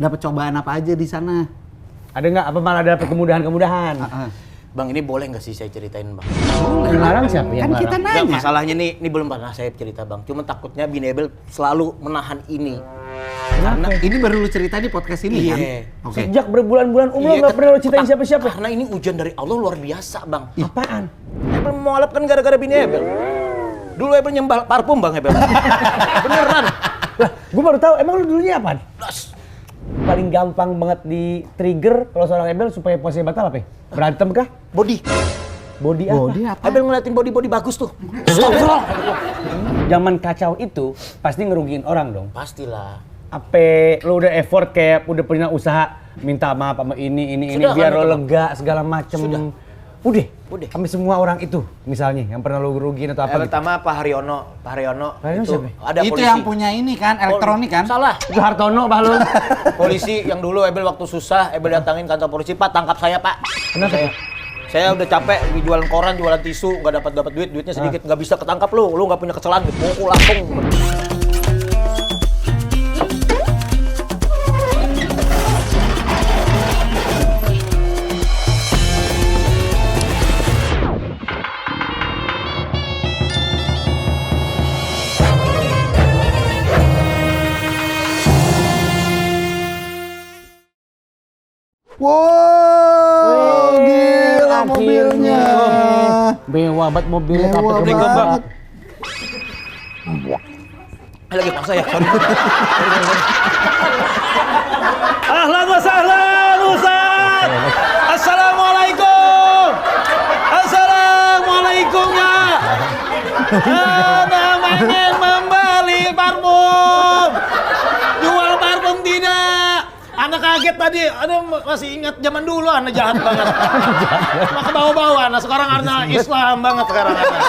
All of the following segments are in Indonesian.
dapat cobaan apa aja di sana? Ada nggak? Apa malah dapat kemudahan-kemudahan? Bang, ini boleh nggak sih saya ceritain, Bang? Yang larang siapa? Kan kita Nggak, nanya. masalahnya ini belum pernah saya cerita, Bang. Cuma takutnya Binebel selalu menahan ini. Karena ini baru lu cerita di podcast ini kan? Iya. Oke. Sejak berbulan-bulan umroh nggak pernah lo ceritain siapa-siapa. Karena ini ujian dari Allah luar biasa, Bang. Apaan? Ebel mau ngalap kan gara-gara Binebel. Dulu Ebel nyembah parfum, Bang, Ebel. Beneran. Lah, gue baru tahu. Emang lu dulunya apaan? Las. Paling gampang banget di trigger kalau seorang Ebel supaya posnya batal apa ya? Berantem kah? Body. Body apa? Body apa? Ebel ngeliatin body bagus tuh. Zaman kacau itu pasti ngerugiin orang dong. Pastilah. Apa lo udah effort kayak udah pernah usaha minta maaf sama ini Sudah, biar kan, lo itu, lega segala macem. Sudah. Udah. Sampai Sampai semua orang itu misalnya yang pernah lo rugiin atau apa gitu. Pertama Pak Haryono. Pak Haryono itu siapa? ada Itu polisi. yang punya ini kan, elektronik kan? Salah. Itu Hartono bah lo. Polisi yang dulu Ebel waktu susah, Ebel datangin kantor polisi, Pak tangkap saya, Pak. Kenapa? Saya udah capek jualan koran, jualan tisu, nggak dapat duitnya sedikit, nggak bisa ketangkap lu nggak punya kesalahan, pukul langsung. Wow, gila mobilnya. Mewah banget mobilnya. Mewah kapten. banget. Lagi paksa ya, sorry. Ahlan wa sahlan Ustaz. Assalamualaikum. Assalamualaikum ya. Ana pengen membeli parfum. Jual parfum tidak. Ana kaget tadi, Ana masih ingat zaman dulu Ana jahat banget. Maka bawa-bawa Ana, sekarang Ana Islam banget sekarang Ana.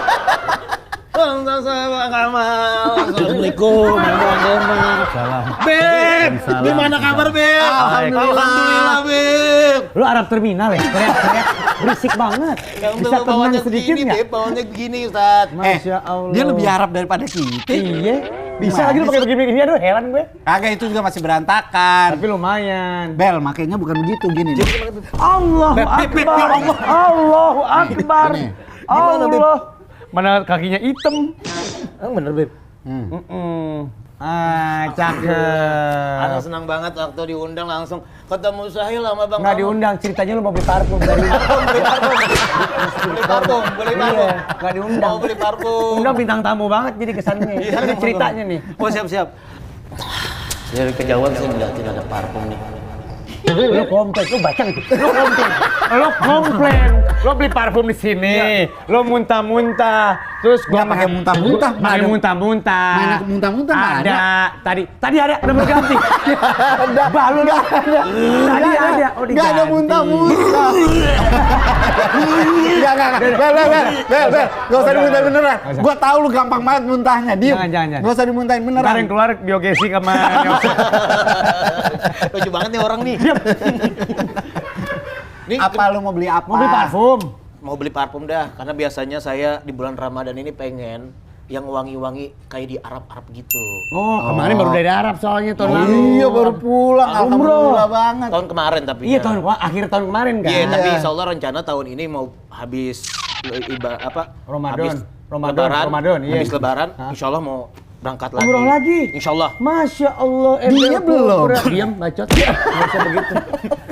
Assalamualaikum. Salam. Beb, gimana kabar Beb? Alhamdulillah Beb. Lu Arab terminal ya? Teriak-teriak berisik banget. Bisa tenang sedikit begini, nggak? Beb, bawanya begini, Ustaz. Masya Allah. Dia lebih Arab daripada kita. Iya. Bisa Gimana lagi lu pakai sih? begini-begini, aduh heran gue. Kagak, itu juga masih berantakan. Tapi lumayan. Bel, makanya bukan begitu gini nih. Allahu Beb, Beb, Akbar. ya Allah. Allahu Akbar. Ini. Gimana, Beb? Allah. Mana kakinya hitam. Bener, Beb. Cakep. Ana senang banget waktu diundang langsung ketemu Sahil sama Bang. Nggak Kamu. diundang, ceritanya lu mau beli parfum dari Beli parfum. Iya, nggak diundang. Mau beli parfum. Undang bintang tamu banget jadi kesannya. Kan ada ceritanya nih. Oh, siap. Dari kejauhan saya ngeliatin ada parfum nih. Lu komplain, lu baca gitu. Lu komplain. Lu beli parfum di sini. Lu muntah-muntah. Terus gua Nggak pakai muntah-muntah, pakai mana ada- muntah-muntah. mana muntah-muntah, mana ada. Tadi ada, udah berganti. Balu lu. Tadi ada. Oh, Nggak ada muntah-muntah. Nggak. Bel. Nggak usah dimuntahin beneran. Gua tahu lu gampang banget muntahnya. Diem. Jangan. Nggak usah dimuntahin Ntar beneran. yang keluar biogesik sama Lucu banget nih orang nih. Nih, Apa lu mau beli apa? mau beli parfum. mau beli parfum dah, karena biasanya saya di bulan Ramadan ini pengen yang wangi-wangi kayak di Arab-Arab gitu. Oh, kemarin baru dari Arab soalnya tahun lalu. Iya, baru pulang. Umroh. Alhamdulillah banget. Tahun kemarin tapi Iya, ya. akhir tahun kemarin kan. Iya, tapi Iya. insya Allah rencana tahun ini mau habis Ramadan. habis Ramadan, iya. habis Lebaran, Hah? insya Allah mau berangkat lagi. Umroh lagi? Insya Allah. Masya Allah. Dia belum. Diam, bacot. Nggak usah begitu.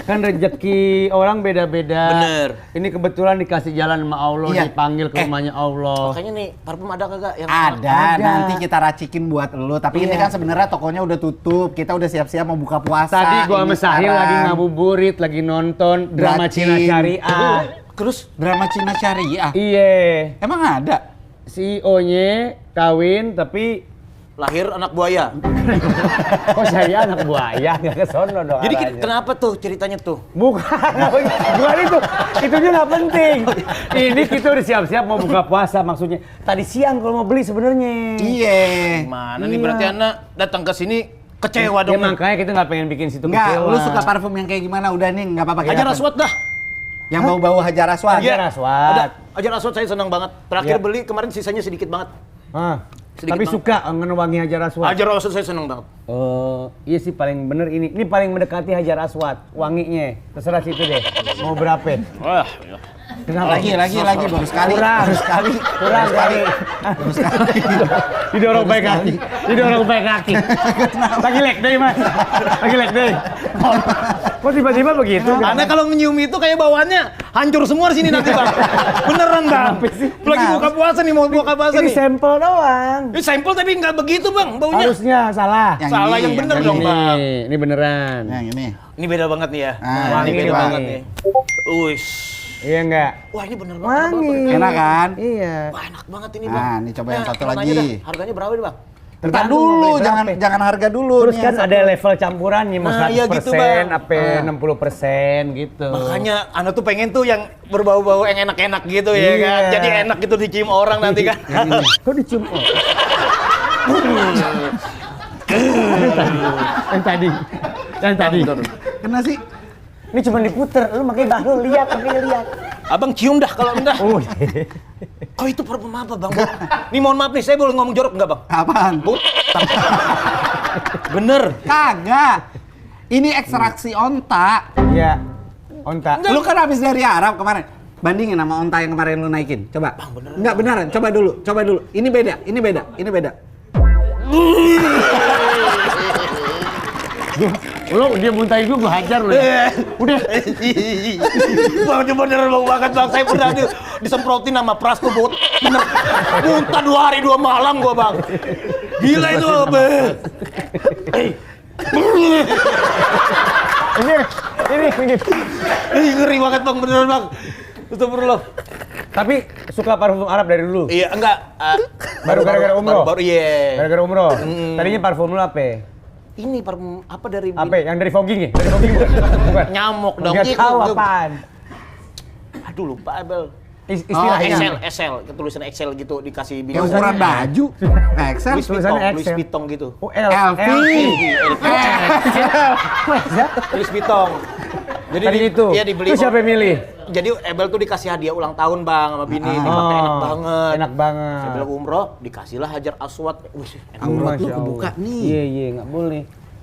Kan rezeki orang beda-beda. Bener. Ini kebetulan dikasih jalan sama Allah, Iya. dipanggil ke rumahnya Allah. Makanya nih parfum ada kagak yang Ada, Ada. nanti kita racikin buat lu. Tapi ini Iya. kan sebenarnya tokonya udah tutup. Kita udah siap-siap mau buka puasa. Tadi gua sama Ini Sahil sekarang. lagi ngabuburit, lagi nonton drama Racing. Cina Syariah. Terus Drama Cina Syariah. Iya. Emang ada? CEO-nya kawin tapi lahir anak buaya. kok saya anak buaya nggak ke sono dong. Jadi arahnya. kenapa tuh ceritanya tuh? Bukan itu. Itunya nggak penting. Ini kita udah siap-siap mau buka puasa maksudnya. Tadi siang kalau mau beli sebenarnya. Iya. Mana nih Iya. berarti anak datang ke sini kecewa Ya dong. makanya kita nggak pengen bikin situ Enggak, kecewa. lu suka parfum yang kayak gimana? Udah nih, nggak apa-apa. Hajar Aswad dah. Yang bau-bau Hajar Aswad. Hajar Aswad. Ada Hajar Aswad saya senang banget. Terakhir Iya. beli kemarin sisanya sedikit banget. Ah. Tapi suka wangi Hajar Aswad. Hajar Aswad saya seneng banget. Oh, iya sih paling bener ini. Ini paling mendekati Hajar Aswad, wanginya. Terserah situ deh. Mau berapa? Wah, ya. Kenapa? Lagi baru sekali. Kurang. Baru sekali. Kurang kali. Baru sekali. Didorong baik kaki. Didorong baik kaki. Lagi leg day, Mas. Lagi leg day. Kok tiba-tiba begitu? Anda kalau nyium itu kayak bawaannya hancur semua di sini nanti, Bang. Beneran, Bang. Lagi buka puasa nih, mau buka puasa Ini nih. sampel doang. Ini sampel tapi nggak begitu, Bang, baunya. Harusnya salah. Yang Salah ini, yang bener yang dong, ini. Bang. Ini beneran. Yang ini. Ini beda banget nih ya. Ah, Ini ini beda wangi. banget nih. Uish. Iya enggak? Wah, ini bener banget. Wangi. Enak kan? Iya. Wah, enak banget ini, Bang. Nah, ini coba yang satu warnanya lagi. dah. Harganya berapa nih, Bang? Ntar Tergantung dulu, mau beli jangan berapa. jangan harga dulu. Terus nih kan yang ada level campurannya, mau Nah, iya 100% gitu, Bang. apa 60% gitu. Makanya Anda tuh pengen tuh yang berbau-bau yang enak-enak gitu ya Iya. kan. Jadi enak gitu dicium orang nanti kan. Kok dicium? Yang tadi. Yang tadi. Kena sih. Ini cuma diputer, lu makanya baru lihat. Abang cium dah kalau enggak. Oh. Kok itu parfum apa, Bang? Nih mohon maaf nih, saya boleh ngomong jorok enggak, Bang? Apaan? Bener. Kagak. Ini ekstraksi onta. Iya. Onta. Lu kan habis dari Arab kemarin. Bandingin sama onta yang kemarin lu naikin. Coba. Enggak beneran. Coba dulu. Ini beda. Lu dia muntahin gua hajar lu ya. Udah. Bang, bener bang banget bang. Saya pernah disemprotin sama Prasto bot. Bener. Muntah 2 hari 2 malam gua bang. Gila itu bang. Ini. Ngeri banget bang, beneran bang. Astagfirullah. Tapi suka parfum Arab dari dulu. Iya enggak. Baru gara-gara umroh? Baru iya. Gara-gara umroh. Tadinya parfum lu apa? Ini parfum apa dari Apa? Yang dari fogging ya? Dari fogging bukan? nyamuk dong. Enggak tahu apaan. Aduh lupa Abel. Istilahnya. Excel, tulisan Excel gitu dikasih Kayak ukuran baju. Excel. Louis tulisannya Vuitton, Louis Excel. Vuitton gitu. Oh, LV. Louis Vuitton. Jadi Tadi itu. Iya dibeli. Itu siapa yang milih? Jadi Abel tuh dikasih hadiah ulang tahun bang sama bini, dipakai enak banget. Enak banget. Saya bilang umroh, dikasihlah Hajar Aswad. Wih, enak Aurat lu Masya kebuka Allah. nih. Iya, nggak boleh.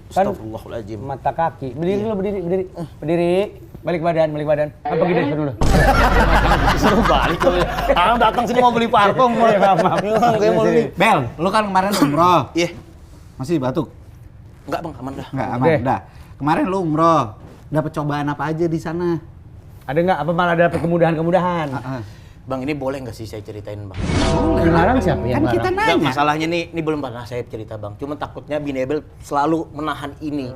Kan Astagfirullahaladzim. mata kaki. Berdiri dulu, berdiri. Berdiri. Balik badan. Apa gini dulu? Suruh balik tuh. Datang sini mau beli parfum. Iya, maaf. Kayak mau beli. Bel, lu kan kemarin umroh. Iya. Masih batuk? Enggak bang, aman dah. Enggak, aman. Oke. Udah. Kemarin lu umroh. Dapat cobaan apa aja di sana? Ada nggak? Apa malah ada kemudahan-kemudahan? Bang ini boleh nggak sih saya ceritain bang? Yang larang siapa? Yang Kan kita larang? Nggak, nanya. masalahnya ini belum pernah saya cerita bang. Cuma takutnya Bini Abel selalu menahan ini.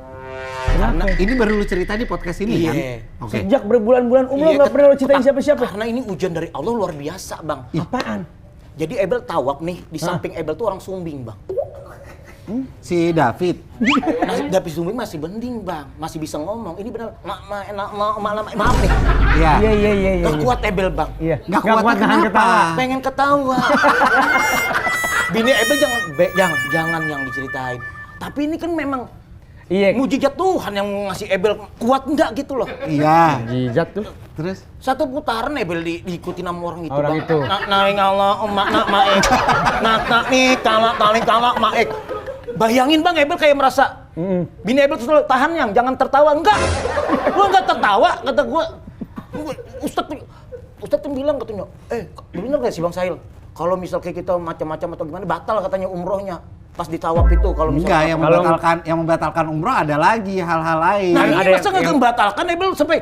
Kenapa? Ini baru lu cerita di podcast ini kan? Iya. Oke. Sejak berbulan-bulan umroh Iya, nggak pernah lo ceritain siapa-siapa. Karena ini ujian dari Allah luar biasa bang. Apaan? Jadi Abel tawaf nih, di samping Abel tuh orang sumbing bang. Si David. Nah, David sumbing masih mending bang, masih bisa ngomong. Ini benar, maaf nih. Iya. Iya. Gak kuat Abel bang. Iya. Nggak kuat nahan kenapa? ketawa. Pengen ketawa. Bini Abel jangan yang diceritain. Tapi ini kan memang Iya. mujizat Tuhan yang ngasih Abel kuat enggak gitu loh. Iya. Jijat tuh. Terus? Satu putaran Abel diikutin sama orang itu Orang bang. itu. Naing Allah emak nak maek. Nak nih kalak maek. Bayangin bang Abel kayak merasa Bini Abel tuh selalu tahan yang jangan tertawa enggak. Gua enggak tertawa kata gua. Ustadz tuh bilang katanya, bener gak sih Bang Sahil? Kalau misal kayak kita macam-macam atau gimana batal katanya umrohnya. Pas ditawaf itu kalau Enggak, misalnya yang membatalkan umroh ada lagi hal-hal lain. Nah Kan ini ada masa nggak membatalkan Abel sampai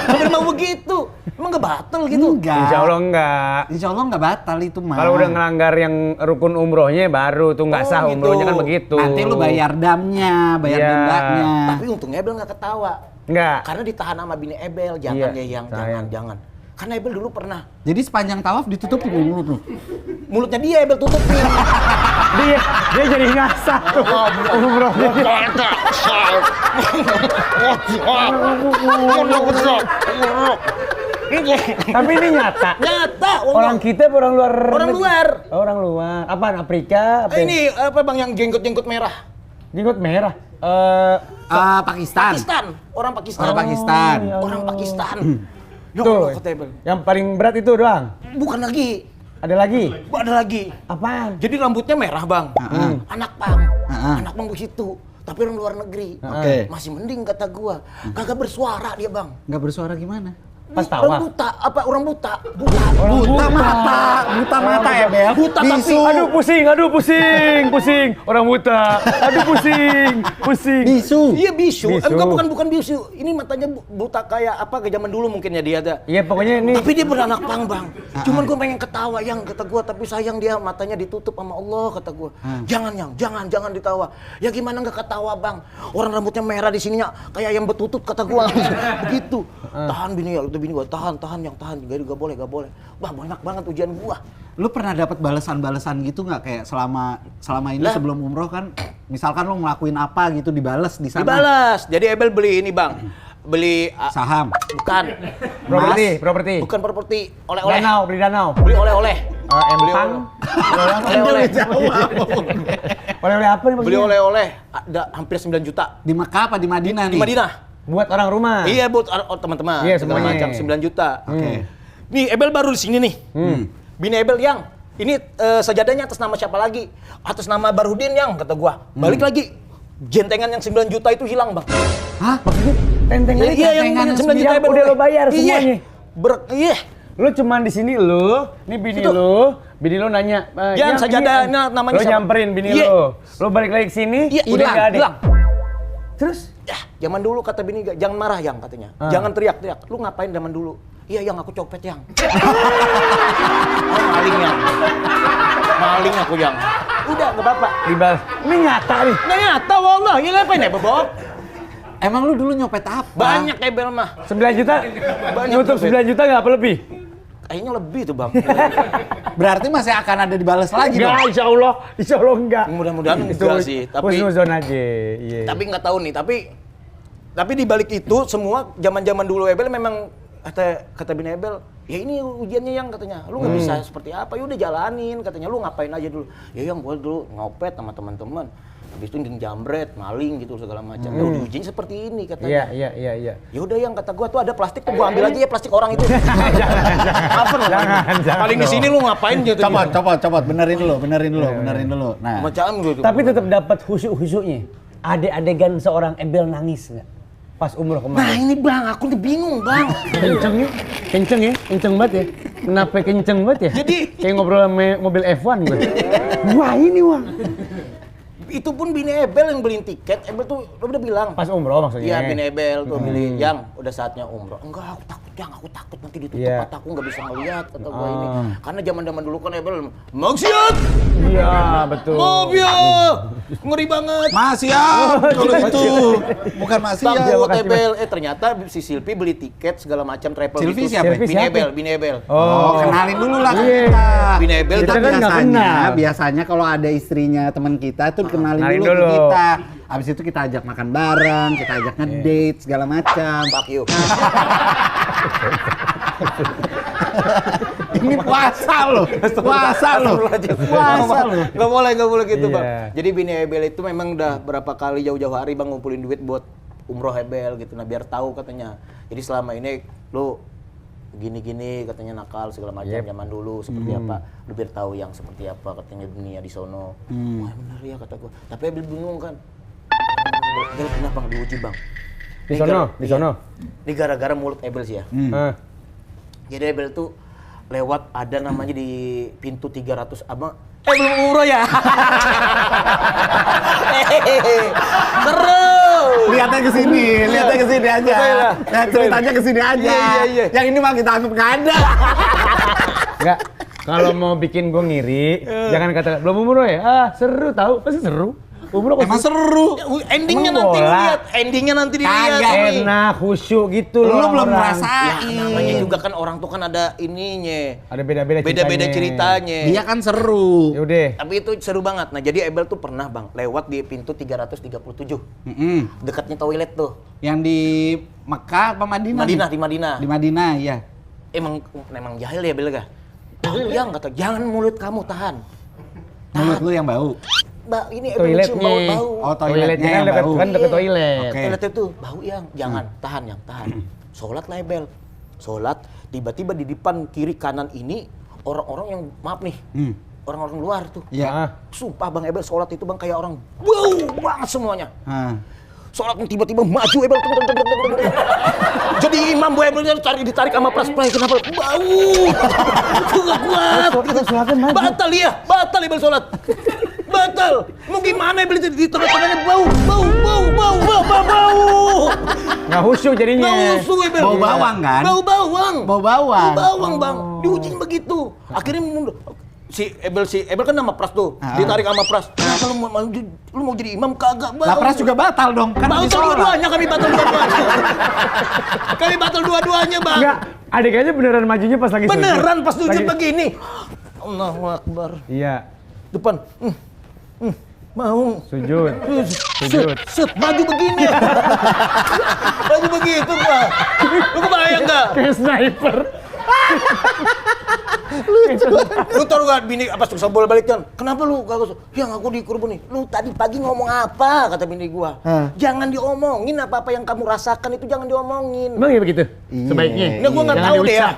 sampai mau begitu. Emang nggak batal gitu? Enggak. Insya Allah enggak. Insya Allah nggak batal itu mah. Kalau udah ngelanggar yang rukun umrohnya baru tuh nggak Oh, sah gitu. umrohnya kan begitu. Nanti lu bayar damnya, bayar Iya. dendanya. Tapi untungnya Abel nggak ketawa. Enggak. Karena ditahan sama Bini Abel, jangan Iya, ya yang sayang. jangan. Karena Abel dulu pernah Jadi sepanjang tawaf ditutupin mulut lu. mulutnya dia Abel tutupin. Dia jadi ngasah tuh umrohnya. Tapi ini nyata. Nyata Orang kita apa orang luar? Orang luar. Orang luar. Apaan? Afrika? Apa? Ini apa bang yang jenggot-jenggot merah? Jenggot merah. Pakistan. Pakistan. Orang Pakistan. Orang Pakistan. ya Orang Allah. Pakistan. Ya Tuh, Allah, kata Abel. yang paling berat itu doang. Bukan lagi. Ada lagi? Ada lagi. Apaan? Jadi rambutnya merah bang. Anak pang. Anak pang begitu. Tapi orang luar negeri. Oke. Masih mending kata gua. Kagak bersuara dia bang. Nggak bersuara gimana? Pas Orang tawa. buta. Apa orang buta? Buta mata ya Bel. Buta tapi. Bisu. Aduh pusing. Orang buta. Aduh pusing. Bisu. Iya bisu. Bisu. Bukan bisu. Ini matanya buta kayak apa ke zaman dulu mungkin ya dia ada. Iya pokoknya ini. Tapi dia beranak pang bang. Cuman gue pengen ketawa yang kata gue, tapi sayang dia matanya ditutup sama Allah kata gue. Jangan ditawa. Ya gimana nggak ketawa bang? Orang rambutnya merah di sininya kayak yang betutup kata gue. Begitu. Tahan bini ya, bini gue tahan yang tahan. Jadi gak boleh. Wah banyak banget ujian gue. Lu pernah dapat balasan-balasan gitu nggak kayak selama ini sebelum umroh kan? Misalkan lu ngelakuin apa gitu dibales di sana. Dibalas. Jadi Ebel beli ini bang. Beli Saham. bukan. Properti. Bukan properti. Oleh-oleh. Beli danau. Beli oleh-oleh. Empang. Oleh-oleh. Oleh-oleh apa nih Beli maksudnya? oleh-oleh. Ada hampir 9 juta. Di Mekah apa di Madinah Di nih? Madinah. Buat orang rumah. Iya buat teman-teman. Iya, Segala semuanya. macam 9 juta. Oke. Nih Ebel baru di sini nih. Bini Ebel yang ini sajadahnya atas nama siapa lagi? Atas nama Barudin yang kata gua. Balik lagi. Jentengan yang 9 juta itu hilang, Bang. Hah? Maksudnya tentengan Iya yang 9 juta yang Ebel udah lo bayar semuanya. Iya. Lu cuman di sini lu, ini bini lu nanya, Yang sajadahnya namanya lu siapa? nyamperin bini Iya. lu balik lagi ke sini, Iya, udah nggak ada. hilang. Terus? Ya, zaman dulu kata bini jangan marah yang katanya. Jangan teriak-teriak. Lu ngapain zaman dulu? Iya yang aku copet yang. Maling aku yang. Udah enggak apa-apa. Dibalas. Ini nyata nih. Nggak nyata wallah. Ini ngapain ya bebok? Emang lu dulu nyopet apa? Banyak Ebel mah. 9 juta? Banyak Nutup tuh, 9 juta nggak apa lebih? Kayaknya lebih tuh bang. Berarti masih akan ada dibales lagi dong? Enggak, insya Allah enggak. Mudah-mudahan enggak sih. Tapi husnuzon aja. Iya. tapi nggak tahu nih. Tapi di balik itu semua zaman dulu Ebel memang kata bini Ebel, ya ini ujiannya yang katanya. Lu nggak bisa seperti apa? Ya udah jalanin katanya. Lu ngapain aja dulu? Ya yang gua dulu ngopet sama teman-teman. Habis itu jambret, maling gitu segala macam. Ya udah ujian seperti ini katanya. Iya. Ya udah yang kata gua tuh ada plastik tuh gua ambil aja ya plastik orang itu. Jangan. Paling di sini lu ngapain gitu? Copot, benerin dulu. Nah, Macam gitu. Tapi tetap dapat khusyuk-khusyuknya. Ada adegan seorang Ebel nangis nggak? Pas umroh Nah kemarin. ini bang, aku nih bingung bang. Kenceng banget ya. Kenapa kenceng banget ya? Jadi kayak ngobrol sama mobil F1 gue. Wah ini wah. itu pun bini Ebel yang beliin tiket. Ebel tuh udah bilang. Pas umroh maksudnya. Iya bini Ebel tuh beli yang udah saatnya umroh. Enggak aku takut nanti ditutup mata aku nggak bisa ngeliat kata gua ini. Karena zaman dulu kan Ebel maksiat. Iya betul. Mobil ngeri banget. masih ya, kalau itu bukan masih ya. Takut Ebel. Ternyata si Silvi beli tiket segala macam travel Silvi gitu. siapa? Bini Ebel. Oh, kenalin dulu lah Iya. kita. Bini Ebel Kita kan nggak kenal. biasanya kalau ada istrinya teman kita tuh kenalin Kenalin dulu ke dulu. kita. Abis itu kita ajak makan bareng, kita ajak ngedate segala macam. Fuck you. Ini puasa loh. Nggak boleh gitu Iya. bang. Jadi bini Ebel itu memang udah berapa kali jauh-jauh hari bang ngumpulin duit buat umroh Ebel gitu. Nah biar tahu katanya. Jadi selama ini lu gini-gini katanya nakal segala macam zaman dulu seperti apa. Lu biar tahu yang seperti apa katanya dunia di sono. Wah bener ya kata gua. Tapi Ebel bingung kan. Ebel pernah bang diuji bang. Di sono. Ini gara-gara mulut Ebel sih ya. Jadi Ebel tuh lewat ada namanya di pintu 300 abang. Belum umroh ya. Seru. Lihatnya ke sini aja. Ya, ceritanya ke sini aja. Iya. Yang ini mah kita anggap nggak ada. Enggak. Kalau mau bikin gue ngiri, jangan kata belum umroh ya. Seru tahu, pasti seru. Umroh Emang seru. Endingnya Emang nanti bola. dilihat. Endingnya nanti dilihat. Kagak. enak, khusyuk gitu Lu loh. belum orang. Ya ngerasain. namanya juga kan orang tuh kan ada ininya. Ada beda-beda ceritanya. Dia kan seru. Yaudah. Tapi itu seru banget. Nah jadi Ebel tuh pernah bang lewat di pintu 337. Dekatnya toilet tuh. Yang di Mekah apa Madinah? Di Madinah. Di Madinah, iya. Emang jahil ya Bel ga? Yang kata jangan mulut kamu tahan. Mulut lu yang bau. Mbak ini Toiletnya. bau. Oh, toiletnya yang kan bau. dekat toilet. Oke. Toilet itu bau yang jangan tahan. Sholat lah Bel. Sholat tiba-tiba di depan kiri kanan ini orang-orang yang maaf nih, orang-orang luar tuh. Iya. Sumpah Bang Ebel sholat itu Bang kayak orang bau banget semuanya. Sholat tiba-tiba maju Ebel. Jadi imam Bu Ebel ditarik sama pras-pras kenapa? Bau. Aku nggak kuat. Batal Ebel sholat. Batal. Mau gimana Ebel di tengah-tengahnya bau. Nggak khusyuk jadinya. Nggak khusyuk Ebel. Bau bawang kan? Bau bawang. Bau bawang. Bau bawang Bang. Diujiin begitu. Akhirnya mundur. Si Ebel kan nama Pras tuh, ditarik sama Pras. Kenapa lu mau jadi imam kagak bang? Lah Pras juga batal dong, kan batal dua-duanya kami batal dua-duanya. Kami batal dua-duanya bang. Enggak, adegannya beneran majunya pas lagi beneran pas sujud begini. Allahu Akbar. Iya. Depan. Mau. Sujud. Maju begini. Maju begitu bang. Lu kebayang nggak? Kayak sniper. Lu tahu gak bini apa susah bola balik kan? Kenapa lu kagak? Yang aku dikurban nih. Lu tadi pagi ngomong apa? Kata bini gua. Jangan diomongin apa-apa yang kamu rasakan itu jangan diomongin. Emang ya begitu? Sebaiknya. Nah gua nggak Jangan tahu deh ya. diucap.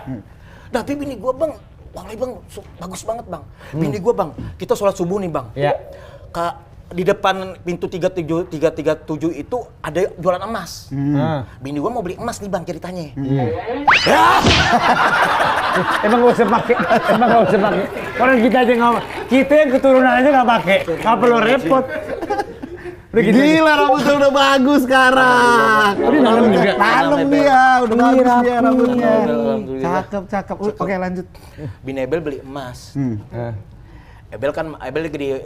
Tapi bini gua bang, wallahi bang, bagus banget bang. Bini gua bang, kita sholat subuh nih bang. Iya. Di depan pintu 337 itu ada jualan emas. Bini gua mau beli emas nih bang ceritanya. Emang gak usah pakai. Orang kita aja nggak, kita yang keturunan aja nggak pakai. Nggak perlu repot. Udah gitu. Gila rambutnya udah bagus sekarang. Udah dalam juga. Dalam dia, udah bagus dia rambutnya. Alhamdulillah. Cakep. Oke lanjut. Bini Ebel beli emas. Ebel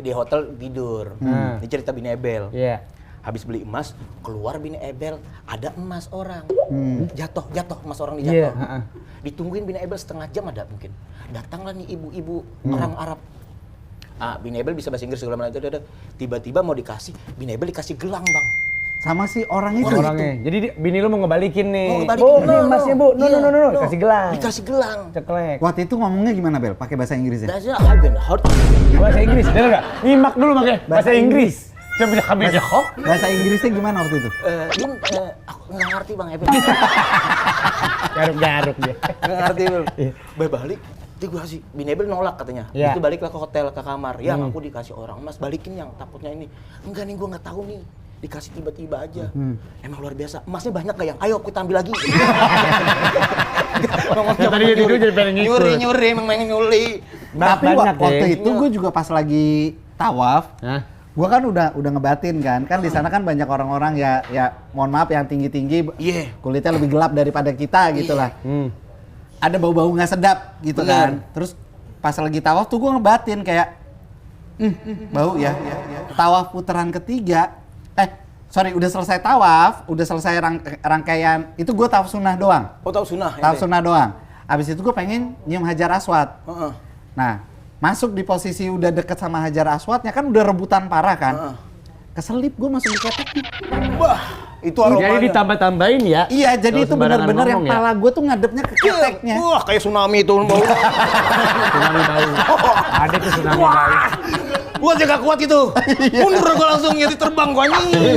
di hotel tidur. Ini cerita bini Ebel. Iya. Habis beli emas, keluar bini Ebel, ada emas orang. Jatuh emas orang Iya, dijatuh. Ditungguin bini Ebel setengah jam ada mungkin. Datanglah nih ibu-ibu orang Arab. Bini Ebel bisa bahasa Inggris segala macam. Tiba-tiba mau dikasih, bini Ebel dikasih gelang, Bang. Sama si orang itu. Orangnya. Jadi bini lu mau ngebalikin nih. Mau ngebalikin. Bu, nih emasnya Bu. No. Kasih gelang. Dikasih gelang. Ceklek. Waktu itu ngomongnya gimana Bel? Pakai bahasa Inggris ya? Dasar Hagen Hort. Bahasa Inggris, denger nggak? Nyimak dulu pakai bahasa Inggris. Coba bisa kami jawab. Bahasa Inggrisnya gimana waktu itu? Aku nggak ngerti Bang Ebel. Garuk dia. Nggak ngerti Bel. Balik. Itu gue kasih, bini Ebel nolak katanya. Iya. Itu baliklah ke hotel, ke kamar. Yang aku dikasih orang emas, balikin yang takutnya ini. Enggak nih, gue nggak tahu nih. Dikasih tiba-tiba aja. Emang luar biasa. Emasnya banyak gak yang? Ayo kita ambil lagi. Tadi dia tidur jadi pengen ngikut. Nyuri, emang pengen nyuri. Tapi banyak waktu deh. itu gue juga pas lagi tawaf, gue kan udah ngebatin kan di sana kan banyak orang-orang ya mohon maaf yang tinggi-tinggi, kulitnya lebih gelap daripada kita gitu lah. Ada bau-bau nggak sedap gitu kan. Terus pas lagi tawaf tuh gue ngebatin kayak bau ya. Tawaf putaran ketiga, udah selesai tawaf, udah selesai rangkaian itu gue tawaf sunnah doang. Oh tahu sunnah? Tawaf sunnah doang. Abis itu gue pengen nyium Hajar Aswad. Nah, masuk di posisi udah deket sama Hajar Aswadnya kan udah rebutan parah kan. Keselip gue masuk di keteknya. Wah, itu aromanya. Jadi ditambah-tambahin ya. Iya, jadi itu benar-benar yang ngomong ya. pala gue tuh ngadepnya ke keteknya. Wah, kayak tsunami itu bau. Tsunami bau. Ada tuh tsunami bau. Gua aja gak kuat itu. Mundur gua langsung jadi terbang gua anjing.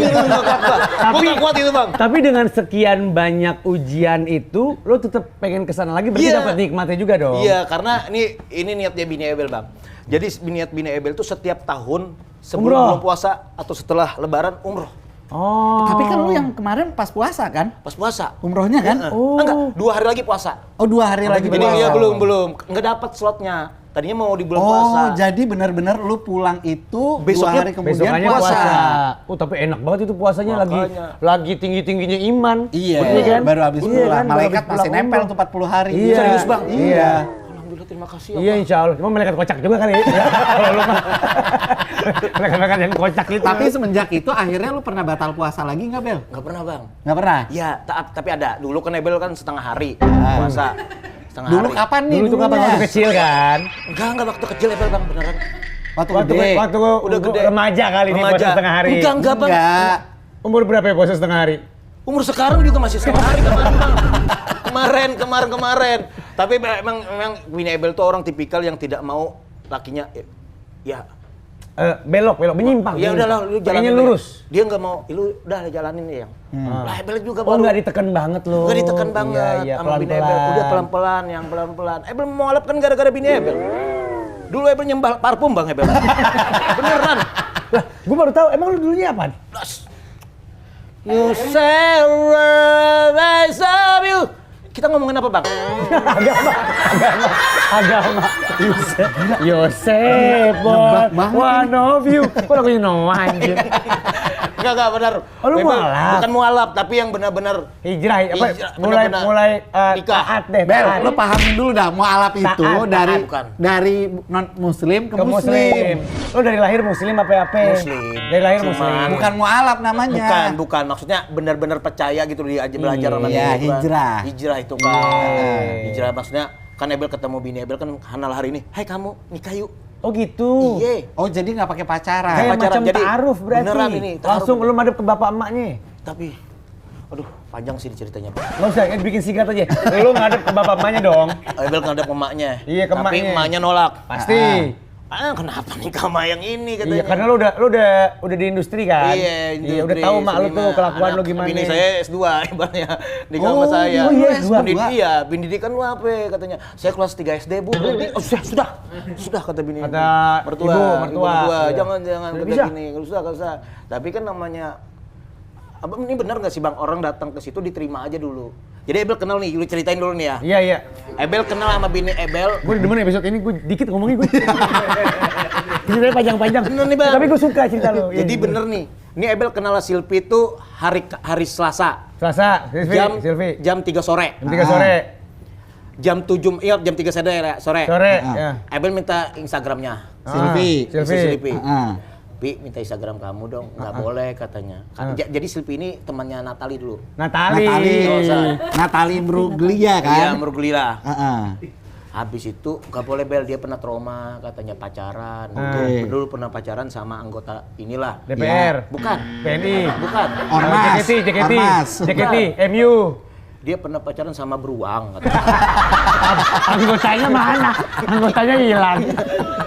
Gua gak kuat itu, Bang. Tapi dengan sekian banyak ujian itu, lo tetap pengen kesana lagi, berarti dapat nikmatnya juga dong. Iya, karena ini niatnya Bini Ebel, Bang. Jadi niat Bini Ebel tuh setiap tahun sebelum bulan puasa atau setelah lebaran umroh. Oh. Tapi kan lu yang kemarin pas puasa kan? Pas puasa. Umrohnya kan? Enggak, 2 hari lagi puasa. Oh 2 hari lagi Jadi puasa. iya belum. Enggak dapat slotnya. Tadinya mau di bulan puasa. Oh, jadi benar-benar lu pulang itu 2 Besoknya- hari kemudian Besokannya puasa. Oh, tapi enak banget itu puasanya Makanya. lagi tinggi-tingginya iman. Iya, Bener kan? baru habis Iya pulang. kan, baru Malaikat habis masih pulang nempel umroh. tuh 40 hari. Iya. Serius, Bang? Iya. Alhamdulillah, terima kasih ya, Iya, Bang. insya Allah. Cuma malaikat kocak juga kali ya. Kalau lu mah. Malaikat yang kocak itu. Tapi semenjak itu akhirnya lu pernah batal puasa lagi nggak Bel? Enggak pernah, Bang. Nggak pernah? Iya, tapi ada. Dulu kan Ebel kan setengah hari puasa. Setengah Dulu hari. kapan nih dulu tuh kapan dulunya? waktu kecil kan? Enggak waktu kecil Ebel, Bang, beneran. Waktu Waktu gede. udah gede. remaja kali ini puasa setengah hari. Enggak, Bang. Enggak. Umur berapa ya puasa setengah hari? Umur sekarang juga masih setengah hari kemarin. Tapi memang Bini Ebel tuh orang tipikal yang tidak mau lakinya ya belok menyimpang. Ya udahlah lu jalanin. Pengennya lurus. Dia nggak mau, lu udah jalanin ya. Lah Ebel juga Oh baru. nggak ditekan banget loh. Nggak ditekan banget Iya, sama bini Ebel. Udah pelan-pelan, yang pelan-pelan. Ebel mau ngalap kan gara-gara bini Ebel. Dulu Ebel nyembah parfum Bang Ebel. Beneran. Lah, gue baru tahu. Emang lu dulunya apa? You say I love you. Kita ngomongin apa Bang? Agama. Yosef, one of you. Kok lagunya Noah anjir? Enggak benar. Oh, lu Ebel mualaf? bukan mualaf, tapi yang benar-benar Hijrah, apa? Hijrah, Mulai benar-benar nikah. taat deh. Bel, taat. lu pahamin dulu dah mualaf itu Taat, bukan. dari non muslim ke Ke muslim. Lu dari lahir muslim apa? Muslim. Dari lahir Cuman- muslim. Bukan mualaf namanya. Bukan. Maksudnya benar-benar percaya gitu dia belajar sama Iya, dia. Kan. hijrah. Hijrah itu kan. Hijrah maksudnya kan Ebel ketemu bini Ebel kan Hanal hari ini. Hai kamu nikah yuk. Oh gitu. Iya. Oh, jadi nggak pakai pacaran. Kayak pacaran, macam jadi ta'aruf berarti. beneran ini, ta'aruf. Langsung lu madep ke bapak emaknya. Tapi aduh panjang sih ceritanya. Pak. Nggak usah, bikin singkat aja. Lu ngadep ke bapak emaknya dong. Ebel ngadep ke emaknya. Iya, ke Tapi emaknya. emaknya nolak. Pasti. Kenapa nikah sama yang ini katanya? Iya, karena lu udah di industri kan. Iya, udah tahu mak lu tuh kelakuan lu gimana. Bini saya S2 ibaratnya nikah sama saya. oh iya, S2. Iya, pendidikan lu apa katanya? Saya kelas 3 SD, Bu. Berhenti. Oh, sudah kata bini. Kata mertua. ibu mertua. Iya. Jangan Nggak kata bisa. gini. Enggak usah. Tapi kan namanya Abang ini benar nggak sih Bang, orang datang ke situ diterima aja dulu. Jadi Ebel kenal nih, lu ceritain dulu nih ya. Iya. Ebel kenal sama bini Ebel. Gue demen episode ini, gue dikit ngomongin gue. Ceritanya panjang-panjang. Bener nih, Bang. Tapi gue suka cerita lu. Jadi bener nih. Ini Ebel kenal Silvi itu hari Selasa. Selasa, Silvi. Jam 3 sore. Jam 3 sore. Jam 7, iya jam 3 sore. Sore. Ya. Ebel minta Instagramnya. Silvi. Silvi. Pi, minta Instagram kamu dong. Nggak boleh katanya. Jadi Silvi ini temannya Natali dulu. Natali. Natali Bruglia kan? Iya, Murglila. Heeh. Habis itu nggak boleh Bel, dia pernah trauma katanya pacaran. Oke. Dulu pernah pacaran sama anggota inilah. DPR. Bukan. PNI. Bukan. Ormas. JKT, MU. Dia pernah pacaran sama beruang katanya. Anggotanya mana? Anggotanya hilang.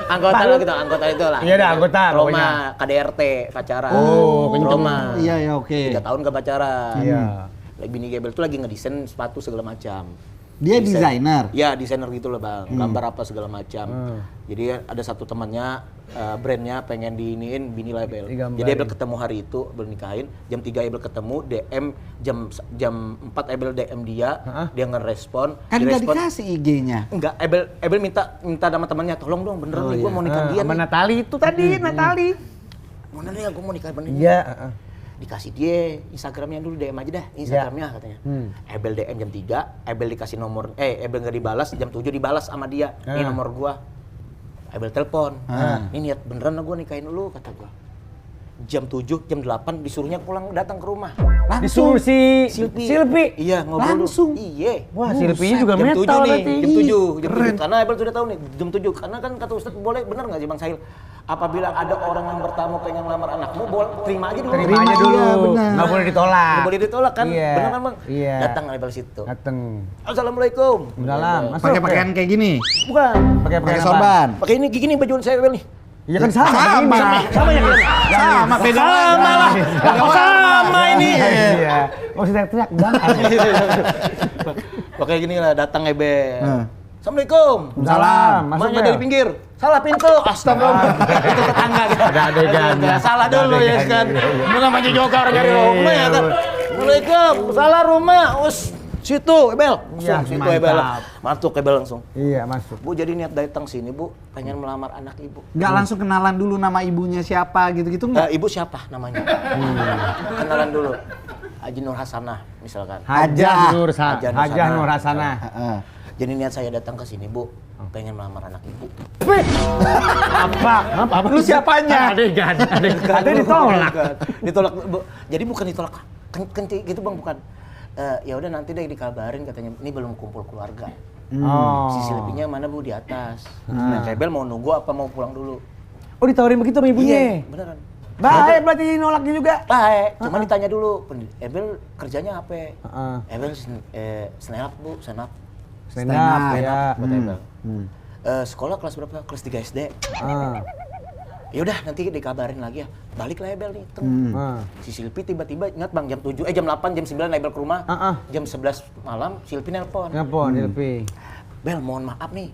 Anggota lo gitu, anggota itu lah. Iya dah, anggota pokoknya. Roma, KDRT, pacaran. Oh, kenceng. Roma. Iya, oke. 3 tahun gak pacaran. Iya. Bini Gebel tuh lagi ngedesain sepatu segala macam. Dia desainer. Iya, desainer gitu loh Bang. Gambar apa segala macam. Jadi ada satu temannya brandnya pengen diiniin bini label. Digambarin. Jadi Ebel ketemu hari itu, Ebel nikahin. Jam 3 Ebel ketemu, DM jam 4 Ebel DM dia, dia ngerespon. Kan nggak direspon. dikasih IG-nya. Enggak, Ebel minta sama temannya, tolong dong beneran nih gue mau nikah dia Sama nih. Natali itu tadi, Natali. Bener ya gue mau nikah bener. Iya. Dikasih dia Instagramnya dulu, DM aja dah Instagramnya katanya. Ebel DM jam 3, Ebel dikasih nomor, Ebel nggak dibalas, jam 7 dibalas sama dia. Ini nomor gua. Ebel telepon. Ini niat beneran gua nikahin lu kata gua. Jam 7, jam 8 disuruhnya pulang datang ke rumah. Disuruh si Silvi. Iya, ngobrol Langsung. Iya. Wah, Silvinya juga Jam 7 metal nih, berarti. jam 7. Karena Ebel sudah tahu nih, jam 7. Karena kan kata Ustadz, boleh bener nggak sih Bang Sahil? Apabila ada orang yang bertamu pengen ngelamar anakmu, boleh terima aja dulu. Terima aja dulu. Iya, benar. Nggak boleh ditolak. Nggak boleh ditolak kan? Iya. Bener kan Bang? Iya. Datang Ebel situ. Dateng. Assalamualaikum. Salam. Masuk. Pakai pakaian kayak gini. Bukan. Pakai Pakai apa? sorban. Pakai ini gini bajuan saya Ebel nih. Iya kan sama. Sama. Sama ya kan? Sama, beda Sama lah. Sama ini. Iya. Mau teriak-teriak bang. Pakai gini lah, datang Ebel. Nah. Assalamualaikum. Salam. Masuk Mbaknya Bel. dari pinggir. Salah pintu. Astagfirullah. Itu tetangga gitu. Ada adegannya. Salah Ada dulu ya adegannya. kan. Lu namanya juga orang nyari Iya, rumah ya kan. Assalamualaikum. Salah rumah. Us. Situ Ebel. Iya, Situ mantap. Ebel. Masuk Ebel langsung. Iya masuk. Bu jadi niat datang sini Bu, pengen melamar anak Ibu. Nggak langsung kenalan dulu nama ibunya siapa gitu-gitu nggak? Ibu siapa namanya? Kenalan dulu. Haji Nur Hasanah misalkan. Hajah Nur Hajah Hajah Nur Nur Hasanah. Heeh. Jadi niat saya datang ke sini Bu, pengen melamar anak Ibu. Apa? Lu siapanya? Adegan. Ada ditolak. Ditolak Bu. Jadi bukan ditolak gitu Bang, bukan. Ya udah nanti deh dikabarin katanya ini belum kumpul keluarga. Oh. Si Silvinya mana Bu di atas. Nah, Ebel mau nunggu apa mau pulang dulu? Oh ditawarin begitu sama ibunya. Beneran. Baik berarti nolaknya juga. Baik, cuma ditanya dulu, Ebel kerjanya apa? Heeh. Ebel senap Bu, senap. Stand up ya. Buat Ebel. Sekolah kelas berapa? Kelas 3 SD. Ya udah nanti dikabarin lagi ya. Baliklah Ebel nih. Si Silvi tiba-tiba ingat Bang jam 7 jam 8 jam 9 Ebel ke rumah. Jam 11 malam Silvi nelpon. Silvi. Bel, mohon maaf nih.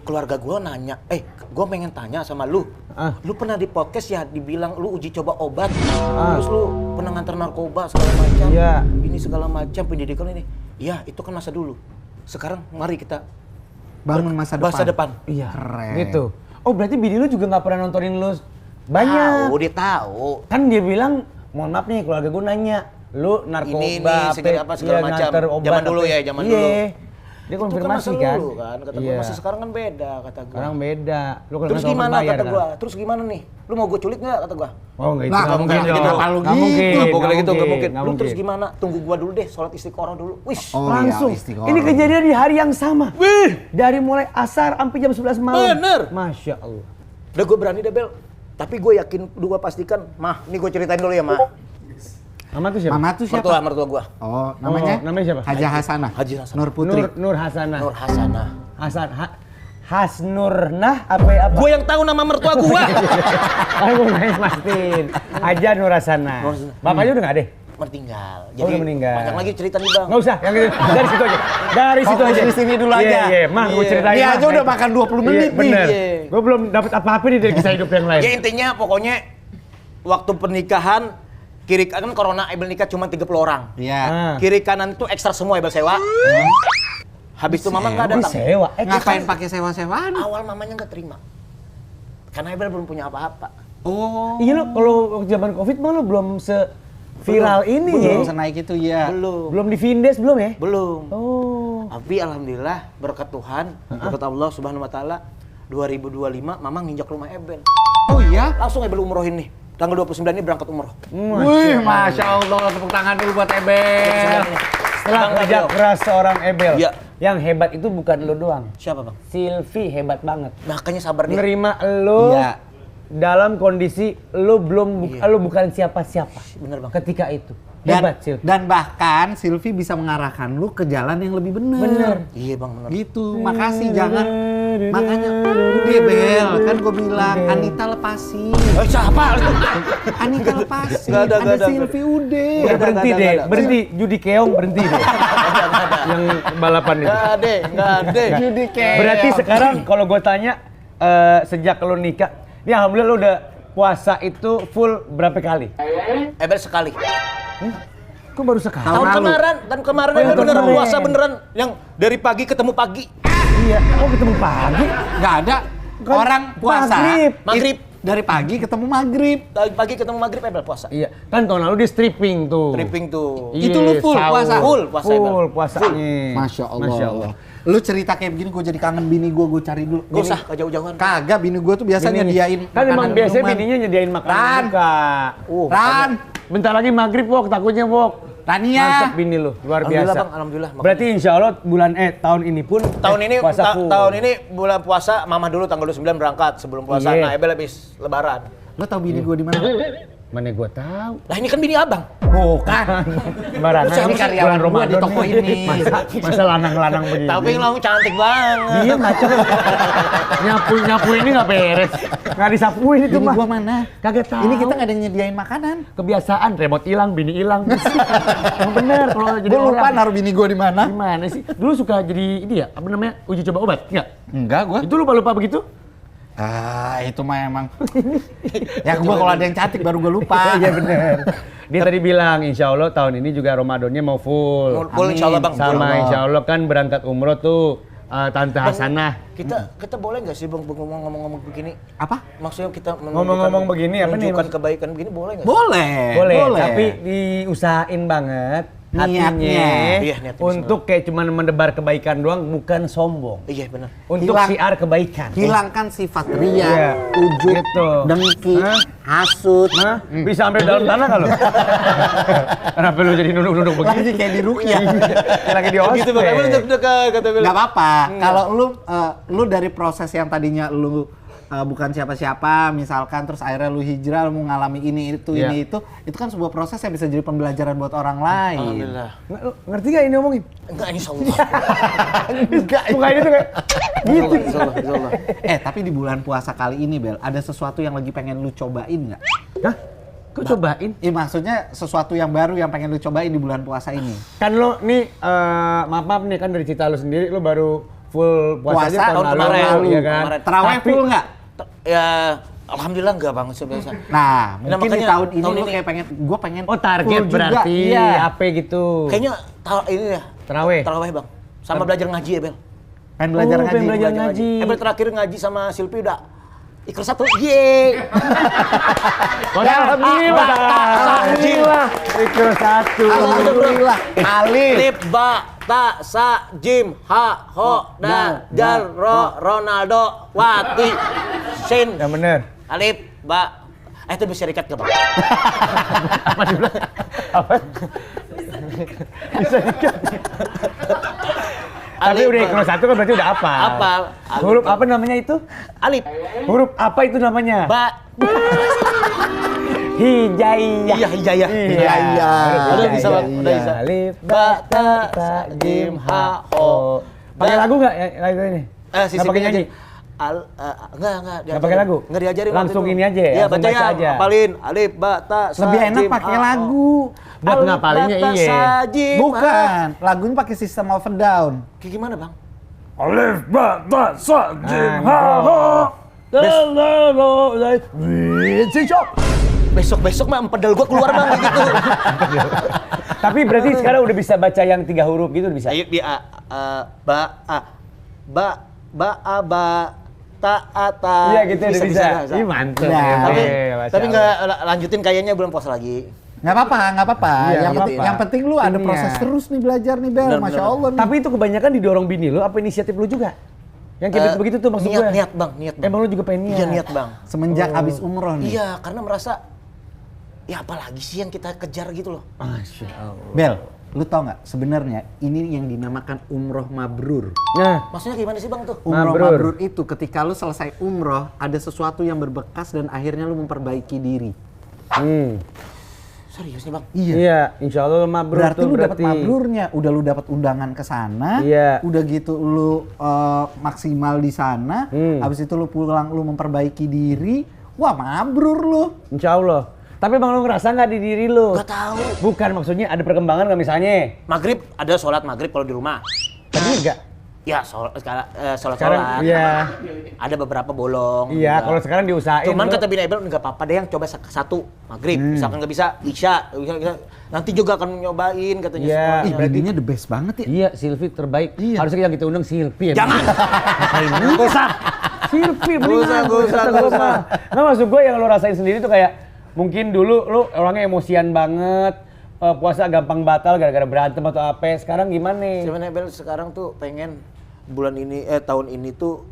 Keluarga gua nanya, gua pengen tanya sama lu. Lu pernah di podcast ya dibilang lu uji coba obat. Terus lu pernah nganter narkoba segala macam. Iya. Ini segala macam pendidikan ini. Iya, itu kan masa dulu. Sekarang mari kita bangun masa depan. Iya. Keren. Gitu. Oh, berarti bini lu juga nggak pernah nontonin lu banyak. Dia tahu. Kan dia bilang, mohon maaf nih keluarga gue nanya, lu narkoba, segala macam. Zaman dulu ya, zaman dulu. Dia konfirmasi kan. Dulu kan, kata gua masih sekarang kan beda kata gua. Sekarang beda. Lu terus gimana kata gua? Terus gimana nih? Lu mau gua culik nggak kata gua? Oh enggak itu. Nggak mungkin. Nggak mungkin. Lu terus gimana? Tunggu gua dulu deh, sholat istiqoroh dulu. Wih, langsung. Ini kejadian di hari yang sama. Wih, dari mulai asar sampai jam 11 malam. Bener. Masya Allah. Udah gua berani deh Bel. Tapi gue yakin, gua pastikan, Mah, ini gua ceritain dulu ya, Mah. Mama tuh siapa? Mama tuh siapa? Mertua gua. Oh, namanya? Namanya siapa? Haja Hasanah. Haji Hasanah. Nur Putri. Nur Hasanah. Nur Hasanah. Hasnurnah apa? Gua yang tahu nama mertua gua. Aku nanya mastiin. Haja Nur Hasanah. Bapaknya udah nggak deh? Meninggal. Jadi udah meninggal. Panjang lagi cerita nih, Bang. Nggak usah, yang itu. Dari situ aja. Dari situ aja. Di sini dulu aja. Iya, Mah, gue ceritain. Dia aja udah makan 20 menit nih. Bener. Gue belum dapat apa-apa nih dari kisah hidup yang lain. Ya intinya pokoknya waktu pernikahan kiri kanan corona Ebel nikah cuma 30 orang. Iya. Kiri kanan itu ekstra semua Ebel sewa. Habis itu mama nggak datang. Sewa. Ngapain pakai sewa-sewaan? Awal mamanya nggak terima. Karena Ebel belum punya apa-apa. Oh. Iya lo kalau zaman Covid mah lo belum viral ini ya. Belum senaik itu ya. Belum di Vindes belum ya? Belum. Oh. Tapi alhamdulillah berkat Tuhan, berkat Allah Subhanahu wa taala 2025 mama nginjak rumah Ebel. Oh iya? Langsung Ebel umrohin nih. Tanggal 29 ini berangkat umroh. Wih, Masya Allah. Tepuk tangan dulu buat Ebel. Setelah kerja keras seorang Ebel. Iya. Yang hebat itu bukan lo doang. Siapa, Bang? Silvi hebat banget. Makanya sabar dia. Nerima lo Iya. dalam kondisi lo belum lo bukan siapa-siapa. Bener, Bang. Ketika itu. Hebat, Silvi. Dan bahkan Silvi bisa mengarahkan lu ke jalan yang lebih benar. Bener. Iya, Bang, bener. Gitu, makasih jangan. Makanya udah Bel, kan gue bilang Anita lepasin. Siapa itu? Anita lepasin. Nggak ada. Silvi udah. Udah berhenti Nggak deh, ada. berhenti. Judi keong berhenti deh. Yang balapan itu. Nggak ada. Judi keong. Berarti sekarang kalau gue tanya, sejak lo nikah, ini alhamdulillah lo udah puasa itu full berapa kali? Ebel sekali. Kok baru sekali? Tahun lalu. kemarin Ebel beneran puasa beneran. Yang dari pagi ketemu pagi. Iya, kok ketemu pagi? Nggak ada Kan orang puasa. Maghrib. Dari pagi ketemu maghrib. Dari pagi ketemu maghrib Ebel puasa. Iya, kan tahun lalu dia stripping tuh. Tripping tuh. Iya, Itu lu full sahur. puasa? Full puasa, Ebel. Full puasanya. Masya Allah. Lu cerita kayak begini, gue jadi kangen bini gue cari dulu. Gak usah, jauh-jauhan. Kagak, bini gue tuh biasanya nyediain Kan emang makanan, biasanya minuman. bininya nyediain makanan Ran. buka. Ran, Bentar lagi maghrib, Wok, takutnya, Wok. Rania. Mantap bini lu, luar Alhamdulillah, biasa. Bang, alhamdulillah. Berarti insya Allah tahun ini pun Tahun ini puasa full. tahun ini bulan puasa mama dulu tanggal 29 berangkat sebelum puasa. Iya. Nah, Ebel habis lebaran. Lo tau bini gue di mana? Mana gua tahu. Lah ini kan bini Abang. Bukan. Lebaran Ini karyawan bulan gua di Ramadan toko ini. Masa lanang-lanang begini. Tapi yang cantik banget. Dia ngaco. Nyapu ini nggak beres. Nggak disapuin itu Bini mah. gue mana? Kagak tahu. Ini kita nggak ada yang nyediain makanan. Kebiasaan remote hilang, bini hilang. Yang bener kalau jadi Gue lupa orang. naruh bini gue di mana. Gimana sih? Dulu suka jadi ini ya, apa namanya? Uji coba obat, enggak? Enggak, gue. Itu lupa-lupa begitu? Itu mah emang. Ya gue kalau ada yang cantik baru gue lupa. Iya bener. Dia tadi bilang insya Allah tahun ini juga Ramadannya mau full. Full insya Allah, Bang. Sama insya Allah kan berangkat umroh tuh Tante Hasanah. Kita boleh nggak sih Bang ngomong-ngomong begini? Apa? Maksudnya kita Ngomong-ngomong begini apa nih? menunjukkan kebaikan begini boleh nggak? Boleh. Boleh, tapi diusahain banget hatinya Iya, niatnya untuk kayak cuman mendebar kebaikan doang, bukan sombong. Iya benar. Untuk Hilang- siar kebaikan. Hilangkan sifat ria, Iya. ujub, Gitu. dengki, Hah? hasut. Hah? Bisa sampai dalam tanah kalau? Kenapa lu jadi nunduk-nunduk begini? Lagi kayak di Rukia. Kayak lagi di ospek. Gitu Bang, Ebel deg-degan kata Ebel. Gak apa-apa. Kalau lu dari proses yang tadinya lu bukan siapa-siapa misalkan, terus akhirnya lu hijrah, lu mau ngalami ini itu kan sebuah proses yang bisa jadi pembelajaran buat orang lain. Alhamdulillah. Ngerti gak ini ngomongin? Enggak, insyaallah. Enggak. Bukan itu kayak gitu. Insyaallah. Tapi di bulan puasa kali ini, Bel, ada sesuatu yang lagi pengen lu cobain nggak? Hah? Kok cobain? Iya, maksudnya sesuatu yang baru yang pengen lu cobain di bulan puasa ini. Kan lo nih, maaf nih kan dari cerita lo sendiri, lo baru full puasa aja tahun lalu, ya kan? Terawih full nggak? Ya, alhamdulillah enggak Bang, sebiasa. Nah, mungkin di makanya tahun ini tahun lu ini- kayak gue pengen Oh target full juga. berarti, Iya. apa gitu? Kayaknya ini ya, Terawih? Terawih Bang. Sama belajar ngaji ya, Bel. Pengen belajar ngaji. pengen belajar ngaji. Bel terakhir ngaji sama Silpi udah ikhlas 1. Ye. Alhamdulillah. Ikhlas 1. Alhamdulillah. Alif. Lip ba ta sa jim ha ho da jar ro Ronaldo Wati Sin. Yang bener. Alif ba. Itu bisa rikat gak Bang? Apa dibilang? Apa? Bisa dikat. Tapi Alif, udah Bang. ikhlas 1 kan berarti udah apa? Hafal. Alif, Huruf Bang. apa namanya itu? Alif. Huruf apa itu namanya? Ba. Hijaiyah. Iya, hijayah. Iya. Udah bisa, Bang. Iya. Udah bisa. Alif, Ba ta sa jim ha ho. Pakai lagu nggak ya lagu ini? Si Nggak pakai nyanyi? Enggak. Nggak pakai lagu? Enggak diajarin. Langsung waktu itu. ini aja ya? Iya, Langsung baca baca ya. aja. Hafalin. Alif, ba, ta, sa, Lebih enak jim, pakai ha, ho. lagu. Buat Alif, ngapalinnya ba, ta, iya. sa, jim, ha. Bukan, lagunya pakai sistem of a down. Kayak gimana, Bang? Alif, ba, ta, sa, jim, ha, ho. Besok mah empedel gua keluar Bang gitu. Tapi berarti sekarang udah bisa baca yang 3 huruf gitu udah bisa? Ayo di ba ta ta. Iya gitu udah bisa. Ih mantap. Nah, Tapi nggak lanjutin kayaknya belum puas lagi. Nggak apa-apa. Iya, yang, nggak penting, apa-apa. yang penting lu ada Iya. proses terus nih belajar nih, Bel. Bener, Masya bener. Allah nih. Tapi itu kebanyakan didorong bini lu apa inisiatif lu juga? Yang kayak begitu tuh maksud gue. Niat Bang. Emang lu juga pengen niat? Iya niat Bang. Semenjak abis umroh nih. Iya, karena merasa ya apalagi sih yang kita kejar gitu loh. Masya Allah. Bel, lu tau nggak sebenarnya ini yang dinamakan umroh mabrur. Nah, Maksudnya gimana sih Bang tuh? Umroh Mabrur. mabrur itu ketika lu selesai umroh ada sesuatu yang berbekas dan akhirnya lu memperbaiki diri. Serius nih Bang? iya, insya Allah mabrur Berarti tuh lu dapat mabrurnya, udah lu dapat undangan ke sana, Iya. udah gitu lu maksimal di sana, habis itu lu pulang lu memperbaiki diri, wah mabrur lu. Insya Allah. Tapi Bang lu ngerasa nggak di diri lu? Gak tahu. Bukan maksudnya ada perkembangan nggak misalnya? Maghrib ada sholat maghrib kalau di rumah. Tadi enggak? Ya sholat Sekarang, iya. Ada beberapa bolong. Iya, juga. kalau sekarang diusahain. Cuman lu- kata Bin Ebel nggak apa-apa deh yang coba satu maghrib. Misalkan nggak bisa isya, nanti juga akan nyobain katanya Iya. semuanya. Ih, bininya the best banget ya. Iya, Silvi terbaik. Harusnya yang kita undang Silvi. Ya. Jangan. Nggak usah. Silvi, mendingan. Nggak usah. Nggak maksud gue yang lo rasain sendiri tuh kayak mungkin dulu lo orangnya emosian banget, puasa gampang batal gara-gara berantem atau apa. Sekarang gimana? Cuman Ebel sekarang tuh pengen bulan ini tahun ini tuh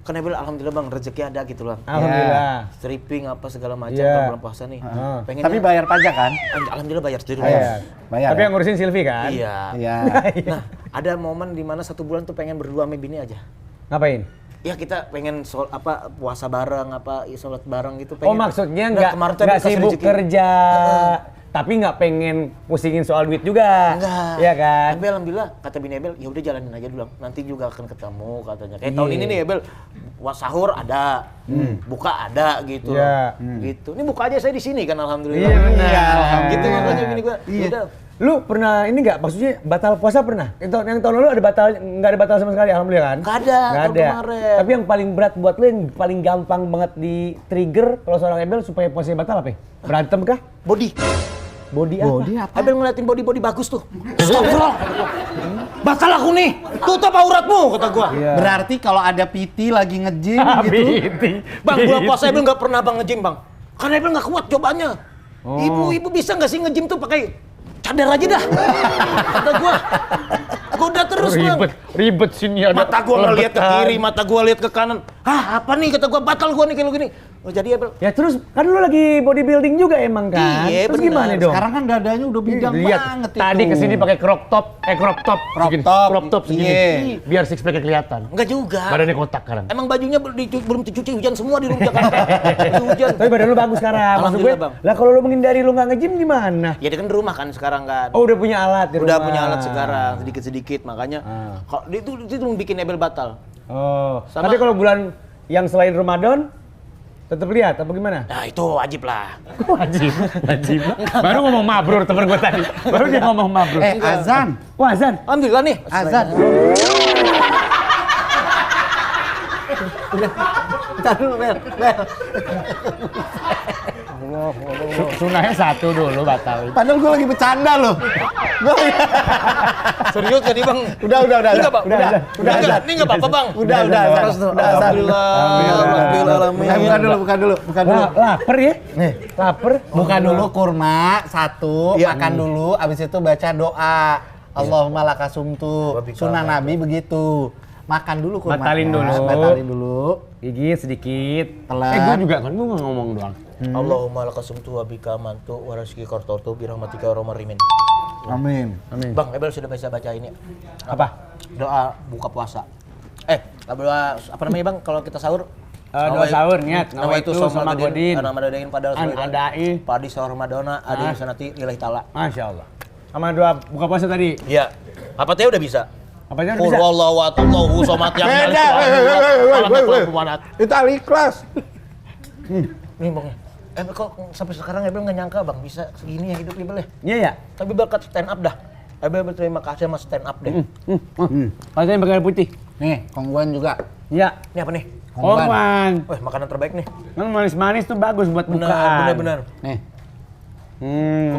kan Ebel alhamdulillah Bang rezeki ada gitu loh. Alhamdulillah. Stripping apa segala macam Iya. bulan puasa nih. Pengen Tapi bayar pajak kan? alhamdulillah bayar di rumah. Iya. Bayar. Tapi ya? yang ngurusin Silvi kan? Iya. Iya. Nah, ada momen di mana 1 bulan tuh pengen berdua sama bini aja. Ngapain? Ya kita pengen puasa bareng sholat bareng gitu Oh pengen. maksudnya Nah, nggak kemarin tuh nggak dikasih sibuk rezeki. kerja, tapi nggak pengen pusingin soal duit juga. Enggak. Iya kan? Tapi alhamdulillah kata bini Ebel, ya udah jalanin aja dulu. Nanti juga akan ketemu katanya. Kayak tahun ini nih Ebel, sahur ada, buka ada gitu. Iya. Gitu. Ini buka aja saya di sini kan alhamdulillah. Iya, benar. Iya, gitu makanya bini gua. Iya. Udah. Lu pernah ini nggak? Maksudnya batal puasa pernah? Yang tahun lalu ada batal, nggak ada batal sama sekali, alhamdulillah kan? Nggak ada, Nggak tahun ada. kemarin. Tapi yang paling berat buat lu, yang paling gampang banget di trigger kalau seorang Ebel supaya puasanya batal apa? Ya? Berantem kah? Body. Body apa? Body apa? Ebel ngeliatin body bagus tuh. Astagfirullah. Batal aku nih. Tutup auratmu kata gua. Iya. Berarti kalau ada PT lagi nge-gym gitu. Biti. Bang, bulan puasa Ebel nggak pernah Bang nge-gym Bang. Karena Ebel nggak kuat cobaannya. Ibu bisa nggak sih nge-gym tuh pakai cadar aja dah. Kata gua. Goda terus Bang. Ribet sini ada. Mata gua ngeliat ke kiri, mata gua lihat ke kanan. Hah, apa nih? Kata gua batal gua nih kalau gini. Oh, jadi Ebel. Ya terus kan lu lagi bodybuilding juga emang kan? Iya, Terus bener. gimana dong? Sekarang kan dadanya udah bidang Lihat, banget itu. tadi kesini pakai crop top segini. top. Crop top segini. Iya. Biar six pack kelihatan. Enggak juga. Badannya kotak sekarang. Emang bajunya belum dicuci, hujan semua di rumah Jakarta. Masih hujan. Tapi badan lu bagus sekarang. Maksud gue, Alhamdulillah, Bang. lah kalau lu menghindari lu nggak nge-gym gimana? Ya dia kan di rumah kan sekarang kan. Oh udah punya alat di Udah rumah. punya alat sekarang sedikit-sedikit makanya kalau itu bikin Ebel batal. Oh, Sama- tapi kalau bulan yang selain Ramadan tetap lihat apa gimana? Nah, itu wajib lah. Wajib. Baru ngomong mabrur temen gue tadi. Baru dia ngomong mabrur. Azan. Wah, azan. Alhamdulillah nih. Azan. Bentar dulu, Bel. Sunahnya satu dulu batal. Padahal gue lagi bercanda loh. Serius tadi Bang. Udah. Ini enggak, Bang. Udah azan. Ini enggak apa-apa, Bang. Udah azan. Udah azan. Alhamdulillah. Buka dulu. Lapar ya? Nih, lapar. Buka dulu kurma satu, Iya. makan dulu, abis itu baca doa. Allahumma lakasumtu. Sunnah Nabi begitu. Makan dulu kurma. Batalin dulu. Gigit sedikit. Telan. Gue juga kan, gue ngomong doang. Allahumma lakasumtu wa bika mantu wa rizqi qartortu bi rahmatika ya arhamar rahimin. Amin. Bang, Ebel sudah bisa baca ini. Apa? Doa buka puasa. Doa apa namanya, Bang? Kalau kita sahur Doa sahur, niat. Nama itu sama Godin. Ramadanain pada Adai. Padi sahur Ramadana ada yang sanati lillahi taala. Masya Allah. Sama doa buka puasa tadi. Iya. Apa teh udah bisa? Apa aja udah Qul bisa? huwallahu ahad, Allahu samad yang Beda. Itu al-ikhlas. Nih, Bang. Kok sampai sekarang Ebel nggak nyangka, Bang, bisa segini ya hidup Ebel ya. Iya ya. Tapi berkat stand up dah. Ebel berterima kasih sama stand up deh. Pakai pakai air putih. Nih, kongguan juga. Iya. Ini apa nih? Kongguan. Wah, makanan terbaik nih. Kan manis-manis tuh bagus buat bukaan. Bener. Nih.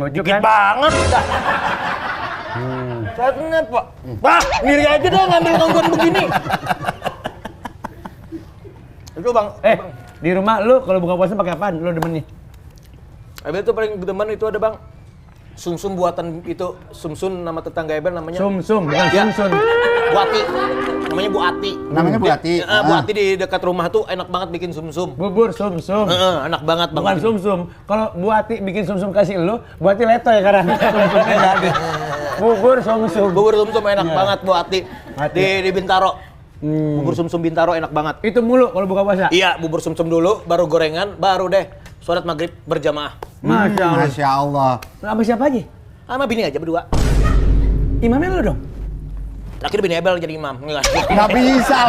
Lucu Dikit kan? banget. Saya ingat, Pak. Pak, ngiri aja dong ngambil kongguan begini. Itu, Bang. Di rumah lu kalau buka puasa pakai apaan? Lu demennya? Ebel tuh paling demen itu ada, Bang. Sumsum buatan itu, sumsum nama tetangga Ebel namanya. Sum-sum, bukan Ya. sumsun. Bu Ati. Namanya Bu Ati. Namanya Bu Ati. Bu Ati di dekat rumah tuh enak banget bikin sumsum. Bubur sum-sum. Enak banget, Bang. Bukan sum-sum. Kalau Bu Ati bikin sum-sum kasih lu, Bu Ati leto ya karena sum-sumnya nggak ada. Bubur sum-sum. Bubur sumsum enak banget Bu Ati. Di Bintaro. Bubur sumsum Bintaro enak banget. Itu mulu kalau buka puasa. Iya, bubur sumsum dulu, baru gorengan, baru deh sholat maghrib berjamaah. Masya Allah. Masya Allah. Sama siapa aja? Sama bini aja berdua. Imamnya lu dong? Terakhir bini Ebel jadi imam. Enggak. Nggak bisa.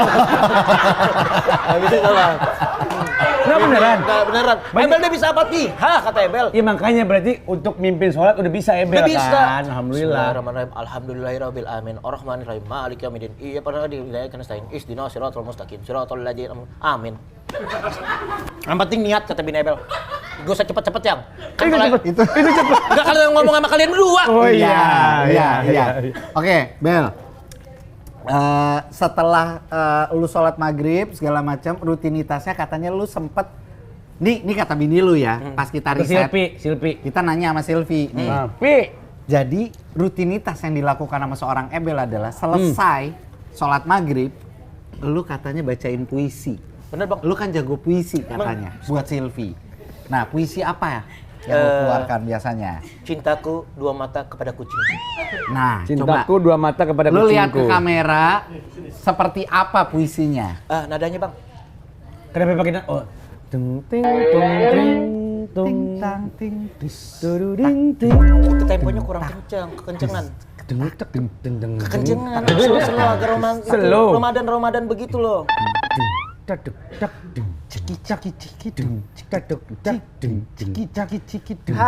Habis itu Bang. Nggak beneran? Enggak beneran. Ebel dia bisa Fatihah kata Ebel. Iya makanya berarti untuk mimpin sholat udah bisa Ebel Udah bisa. kan? Alhamdulillah. Bismillahirrahmanirrahim. Alhamdulillahirabbil alamin. Arrahmanirrahim. Maliki yaumiddin. Iya pernah di wilayah nasta'in. Ihdinas siratal mustaqim. Siratal ladzina amin. Yang penting niat kata bini Ebel. Gak usah cepet-cepet yang. Kan kalau Itu cepet. enggak kalau ngomong sama kalian berdua. Oh iya. Oke, Bel. Setelah lu sholat maghrib segala macam, rutinitasnya katanya lu sempet nih kata bini lu ya, pas kita riset. Silpi. Kita nanya sama Silvi nih. Pi. Jadi rutinitas yang dilakukan sama seorang Ebel adalah selesai sholat maghrib, lu katanya bacain puisi. Bener, Bang. Lu kan jago puisi katanya buat Silvi. Nah, puisi apa ya yang lu keluarkan biasanya? Cintaku dua mata kepada kucing. Nah, Cintaku coba dua mata kepada lu kucingku. lihat ke kamera seperti apa puisinya? Nadanya, Bang. Kenapa pakai oh. Tung ting tung ting tung Ting tang ting tis. turuding ting. Itu temponya kurang kencang, kekencengan. Kekencengan, slow agak Slow. Ramadan begitu loh. Daduk dak dung ciki caki ciki dung daduk dak dung ciki caki ciki dung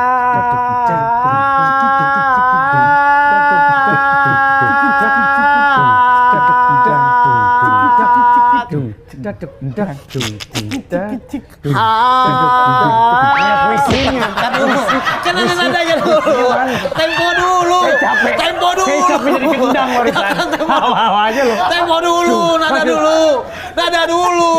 puisinya Kan ada nadanya dulu. Tempo dulu. Tempo dulu. Saya capek jadi gendang warisan. Hawa aja lo. Tempo dulu, nada dulu.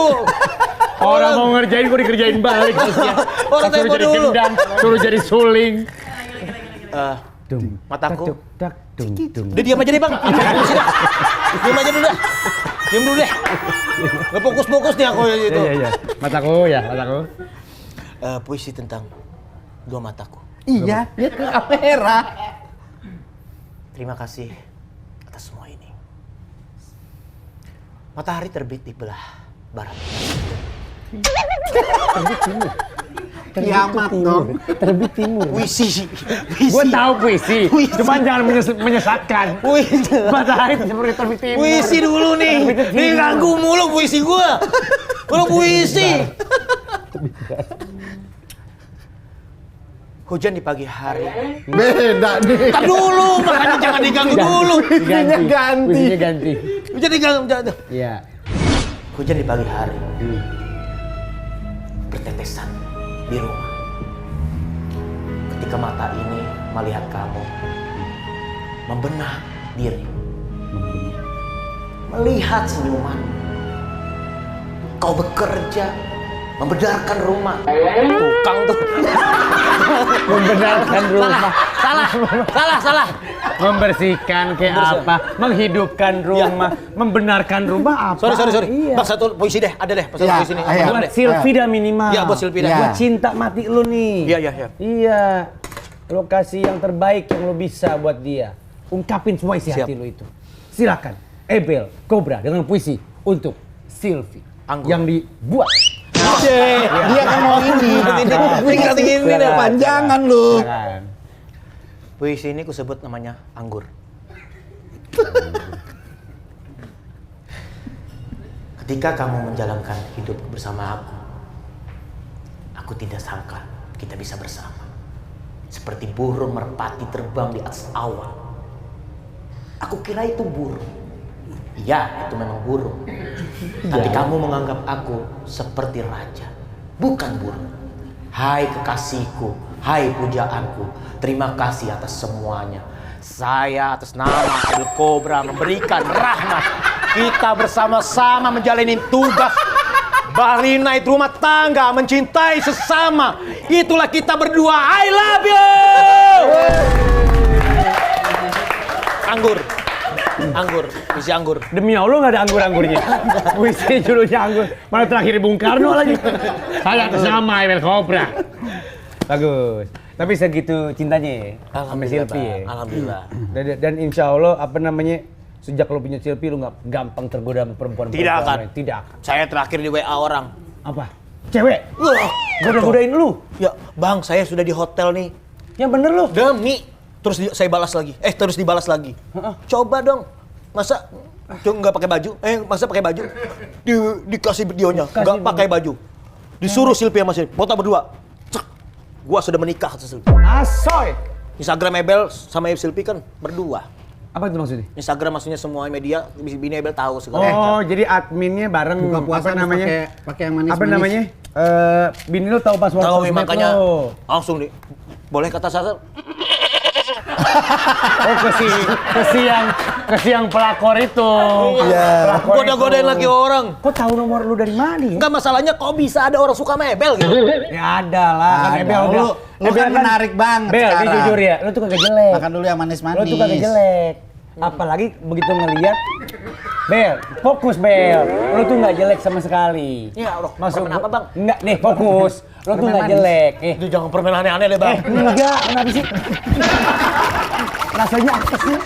Orang mau ngerjain kok dikerjain balik terusnya. Orang Suruh tempo jadi dulu. gendang, suruh jadi suling. Mataku. Dak dung dung. Udah diam aja deh, Bang. Diam aja dulu dah. Diam dulu deh. Gak fokus-fokus nih aku itu. Iya. Mataku. Puisi tentang dua mataku. Iya, lihat ke kamera. Terima kasih atas semua ini. Matahari terbit di belah barat. Kiamat dong. Terbit timur. Puisi. Gue tahu puisi. Cuman jangan menyesatkan. Puisi. Matahari seperti terbit timur. Puisi dulu nih. Nih ganggu mulu puisi gua. Kalau puisi. Hujan di pagi hari. Beda nih. Tar dulu, makanya jangan diganggu dulu. Puisinya ganti. Hujan diganggu. Iya. Hujan di pagi hari. Bertetesan di rumah. Ketika mata ini melihat kamu membenah diri. Melihat senyuman. Kau bekerja membenarkan rumah. Tukang tuh. Membenarkan rumah. Salah. Membersihkan kayak apa? Menghidupkan rumah. Membenarkan rumah apa? Sorry. Iya. Bang satu puisi deh, ada deh. Satu Iya, puisi nih. ayo. Buat Buat deh. Sylvie dah minimal. Iya, buat Sylvie dah. Iya. Buat cinta mati lu nih. Iya. Iya. Lokasi yang terbaik yang lu bisa buat dia. Ungkapin semua isi Siap. hati lu itu. Silakan. Ebel Cobra dengan puisi untuk Sylvie. Anggur. Yang dibuat. Dia kan mau ini. Ini dah. Panjangan lu. Silakan. Puisi ini kusebut namanya anggur. Ketika kamu menjalankan hidup bersama aku tidak sangka kita bisa bersama. Seperti burung merpati terbang di atas awan. Aku kira itu burung. Iya, itu memang burung. Tapi kamu menganggap aku seperti raja, bukan burung. Hai kekasihku, hai pujaanku, terima kasih atas semuanya. Saya atas nama Ebel Cobra memberikan rahmat. Kita bersama-sama menjalani tugas bali naik rumah tangga, mencintai sesama. Itulah kita berdua. I love you. Anggur, puisi anggur. Demi Allah nggak ada anggur-anggurnya. Puisi judulnya anggur. Malah terakhir Bung Karno lagi. Saya atas nama Ebel Cobra. Bagus. Tapi segitu cintanya ya sama Sylvie ya. Alhamdulillah. Dan insya Allah apa namanya sejak lo punya Sylvie lo nggak gampang tergoda sama perempuan. Tidak akan. Lain. Tidak akan. Saya terakhir di WA orang. Apa? Cewek? Goda-godain lu? Ya, Bang, saya sudah di hotel nih. Yang bener lu? Demi. Saya balas lagi. Terus dibalas lagi. Coba dong. Masa nggak pakai baju? Masa pakai baju? Dikasih videonya. Nggak pakai baju. Disuruh Sylvie sama Sylvie. Foto berdua. Cek. Gua sudah menikah sama Sylvie. Asoy! Instagram Ebel sama Sylvie kan berdua. Apa itu maksudnya? Instagram maksudnya semua media, Bini Ebel tahu segala. Oh, jadi adminnya bareng Buka puasa apa namanya? pakai yang manis-manis. Apa namanya? Bini lu tahu password Tahu sosmed makanya lu. langsung nih. Boleh kata saya? Oh, ke si yang pelakor itu. Iya. Goda-godain lagi orang. Kok tahu nomor lu dari mana ya? Enggak masalahnya kok bisa ada orang suka sama Ebel gitu. Ya ada lah, kan Ada. Ebel udah. Lu kan menarik banget Bel, ini sekarang. jujur ya, lu tuh kagak jelek. Makan dulu yang manis-manis. Lu tuh kagak jelek. Apalagi begitu ngelihat Bel, fokus Bel. Lu tuh nggak jelek sama sekali. Ya Allah, Maksud permen apa, Bang? Enggak, nih fokus. Lu tuh nggak manis. jelek. Itu jangan permen aneh-aneh deh, Bang. Enggak, kenapa sih? Rasanya apa sih?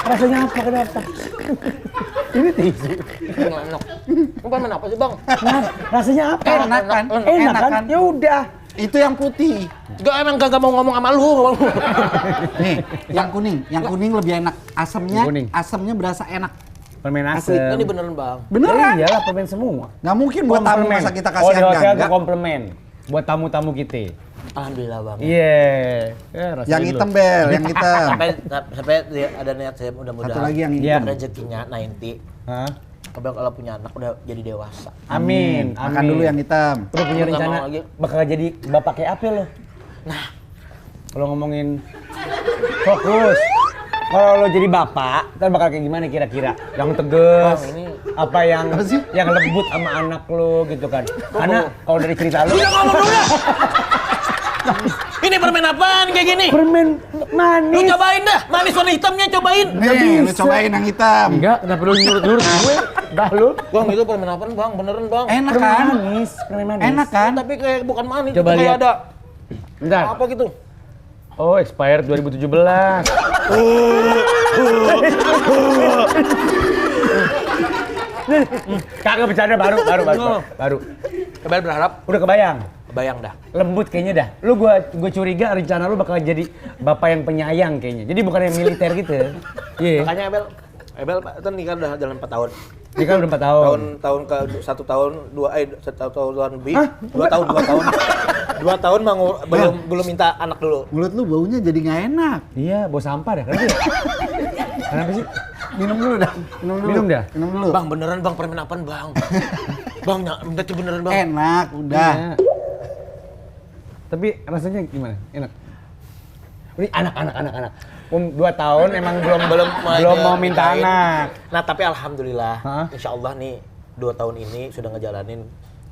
Rasanya apa, kenapa? Ini tisu. Enak. Permen apa sih, Bang? Nah, rasanya apa? Enak kan? Enak kan? Ya udah. Itu yang putih. Enggak, emang kagak mau ngomong sama lu. Nih, yang kuning. Yang kuning lebih enak. Asemnya, Yang kuning. asemnya berasa enak. Permen Asli. asem. Ini beneran, Bang. Beneran? Iyalah permen semua. Nggak mungkin buat tamu Komplemen. masa kita Oh, kasih di hotel enggak. tuh komplemen. Buat tamu-tamu kita. Alhamdulillah, Bang. Iya. Yang hitam, Bel. Yang hitam. Sampai dia ada niat saya mudah-mudahan. Satu lagi yang Iya. hitam. Rezekinya 90. Hah? Kalau punya anak udah jadi dewasa. Amin. Makan dulu yang hitam. Udah punya Nggak rencana mau lagi. bakal jadi bapak kayak apa lo? Nah, Kalau ngomongin fokus. Kalau lo jadi bapak, ntar bakal kayak gimana kira-kira? Yang tegas, Bang, ini- apa yang Apa sih? yang lembut sama anak lo gitu kan? Karena kalau dari cerita lo, Ini permen apaan kayak gini? Permen Lu manis. cobain dah, manis warna hitamnya cobain. Nih, lu cobain yang hitam. Enggak, kenapa lu nyurut-nyurut gue? Dah lu. Bang, itu permen apaan bang? Beneran bang? Enak Permen kan? manis, permen manis. Enak kan? Tapi kayak bukan manis, Coba itu kayak lihat. ada Bentar. apa gitu. Oh, expired 2017. Kagak bercanda baru. Ebel berharap Udah kebayang. kebayang dah. Lembut kayaknya dah. Lu gua curiga rencana lu bakal jadi bapak yang penyayang kayaknya. Jadi bukan yang militer gitu. Iya. Makanya Ebel itu nikah udah jalan 4 tahun. Dia kan udah 4 tahun. Tahun ke 1 tahun, 1 tahun lebih. 2 tahun. 2 tahun belum minta anak dulu. Mulut lu baunya jadi nggak enak. Iya, bau sampah dah. Kenapa ya? Kenapa sih? Minum dulu dah. Minum dah. Minum dulu. Bang, beneran bang permen apaan bang? Bang, berarti beneran bang. Enak, udah. Iya. Tapi rasanya gimana? Enak. Ini anak. 2 tahun emang belum mau minta nikahin. anak. Nah, tapi alhamdulillah, Hah? insya Allah nih 2 tahun ini sudah ngejalanin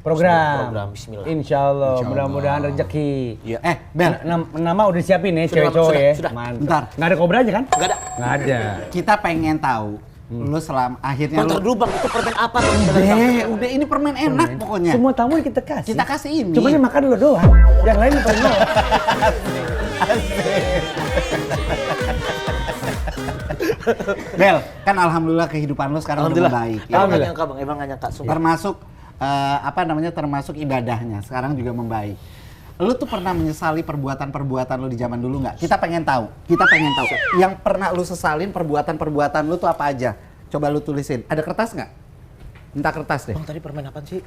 Program. Bismillah. Insya Allah, mudah-mudahan rezeki. Iya. Bel, Nama udah siapin ya, Sudah, cewek-cewek sudah, ya. sudah. Mantap. Bentar. Nggak ada kobranya kan? Enggak ada. Nggak ada. kita pengen tahu lu selama akhirnya Bang, lu dulu bang, itu permen apa? Beneran, Bang? udah ini permen enak pokoknya. Semua tamu kita kasih. Kita kasih ini. Cuma yang makan lo doang. Yang lain pernah. Bel, kan alhamdulillah kehidupan lu sekarang udah membaik. Ya. Emang nggak nyangka bang, emang nggak nyangka. Sumpah. Termasuk termasuk ibadahnya sekarang juga membaik. Lu tuh pernah menyesali perbuatan-perbuatan lu di zaman dulu nggak? Kita pengen tahu. Yang pernah lu sesalin perbuatan-perbuatan lu tuh apa aja? Coba lu tulisin. Ada kertas nggak? Minta kertas deh. Bang, tadi permen apaan sih?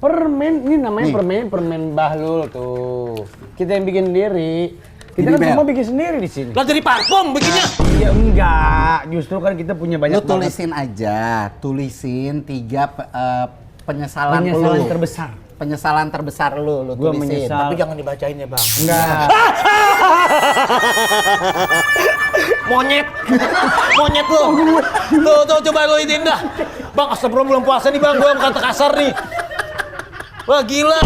Permen, ini namanya Nih. permen Bahlul tuh. Kita yang bikin sendiri. Kita Ini, kan Bel. semua bikin sendiri di sini. Lah jadi parfum bikinnya. Ya enggak, justru kan kita punya banyak Lu tulisin aja. Tulisin 3 penyesalan lu. terbesar. Penyesalan terbesar lu Gua tulisin. menyesal. Tapi jangan dibacain ya bang. Enggak. Monyet lu. Tuh coba lu iniin dah. Bang, astagfirullah belum puasa nih bang, gua kata kasar nih. Wah gila.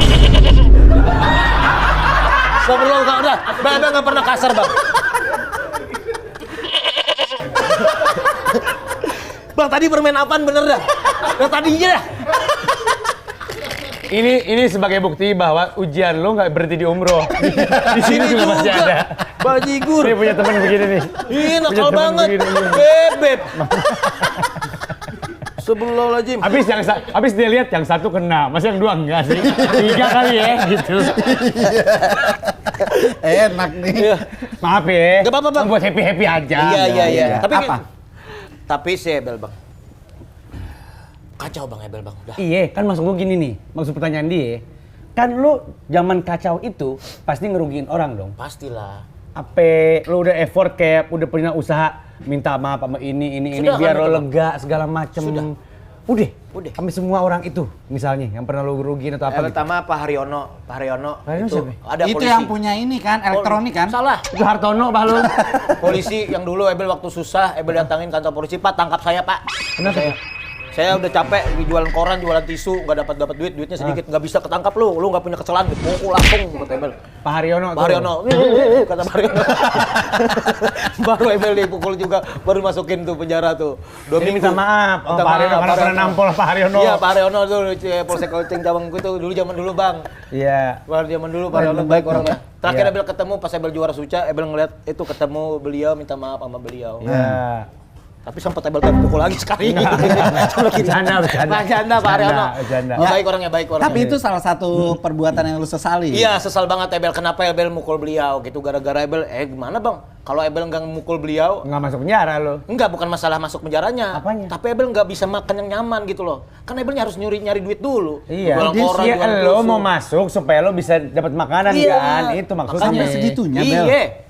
Astagfirullah enggak udah. Bang nggak pernah kasar bang. Bang tadi permen apaan bener dah? Yang tadinya dah. Ini sebagai bukti bahwa ujian lo nggak berhenti di umroh. Di sini juga masih ada. Bajigur. Dia punya teman begini nih. Ih, Punya nakal teman banget. begini nih. Bebek. Sebelum Habis dia lihat yang satu kena, masa yang 2 enggak sih? 3 kali ya gitu. Enak nih. Maaf ya. Nggak apa-apa, Bang. Buat happy aja. Iya. Tapi Apa? Tapi si Ebel bang. Kacau bang Ebel bang. Udah. Iya, kan maksud gue gini nih, maksud pertanyaan dia. Kan lu zaman kacau itu pasti ngerugiin orang dong. Pastilah. Apa lu udah effort kayak udah pernah usaha minta maaf sama ini Sudah, biar kan, lo itu, Bang. lega segala macem. Sudah. Udah. Sampai Semua orang itu misalnya yang pernah lu rugiin atau apa gitu. Pertama Pak Haryono. Pak Haryono Haryono itu siapa? ada Itu polisi. yang punya ini kan, elektronik kan? Salah. Itu Hartono Pak lu. Polisi yang dulu Ebel waktu susah, Ebel datangin kantor polisi, Pak tangkap saya Pak. Kenapa? Saya udah capek jualan koran, jualan tisu, nggak dapat duitnya sedikit, nggak bisa ketangkap lu nggak punya kesalahan, dipukul langsung kata Ebel. Pak Haryono. Pak Haryono, kata Pak Haryono. Baru Ebel dipukul juga, baru masukin tuh penjara tuh. 2 Ini minggu. minta maaf. Oh, Minta Pak Haryono maaf, karena pernah nampol Pak Haryono. Iya, Pak Haryono tuh Polsek Kolceng Cawangku itu dulu zaman dulu Bang. Iya. Baru zaman dulu Pak Haryono baik orangnya. Terakhir Ebel ketemu pas Ebel juara Suca, Ebel ngeliat itu ketemu beliau minta maaf sama beliau. Iya. Tapi sempat Ebel pukul lagi sekali. Bercanda. Bercanda Pak Haryono. Bercanda. Baik orangnya, baik orangnya. Tapi itu salah satu perbuatan yang lu sesali. Iya, sesal banget Ebel. Kenapa Ebel mukul beliau gitu? Gara-gara Ebel, gimana Bang? Kalau Ebel nggak mukul beliau, Nggak masuk penjara lo. enggak, bukan masalah masuk penjaranya. Apanya? Tapi Ebel nggak bisa makan yang nyaman gitu loh. Kan Ebelnya harus nyari duit dulu. Iya. Jualan koran, Iya, jualan lo tusuk. mau masuk supaya lo bisa dapat makanan Iya. kan? Itu maksudnya. Sampai segitunya, Bel. Iya.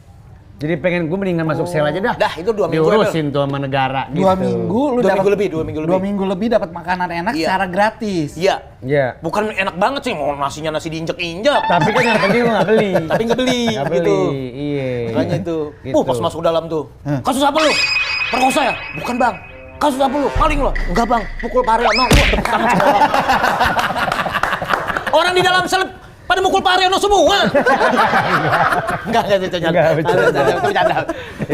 Jadi pengen gue mendingan masuk sel aja dah. Dah, itu 2 minggu, Diurusin tuh sama negara gitu. 2 minggu lu 2 dapat minggu lebih, 2 minggu lebih. 2 minggu lebih dapat makanan enak Iya. secara gratis. Iya. Iya. Bukan enak banget sih, mau nasinya nasi diinjek-injek. Tapi kan yang penting lo nggak beli. Tapi nggak beli, Nggak gitu. beli. Iya. Makanya itu. Gitu. Pas masuk dalam tuh. Kasus apa lu? Perkosa ya? Bukan Bang. Kasus apa lu? Maling lu? Enggak Bang. Pukul Pak Haryono. Wah, tepuk tangan semua orang. Orang di dalam sel Pada mukul Pak Haryono semua. Enggak itu bercanda.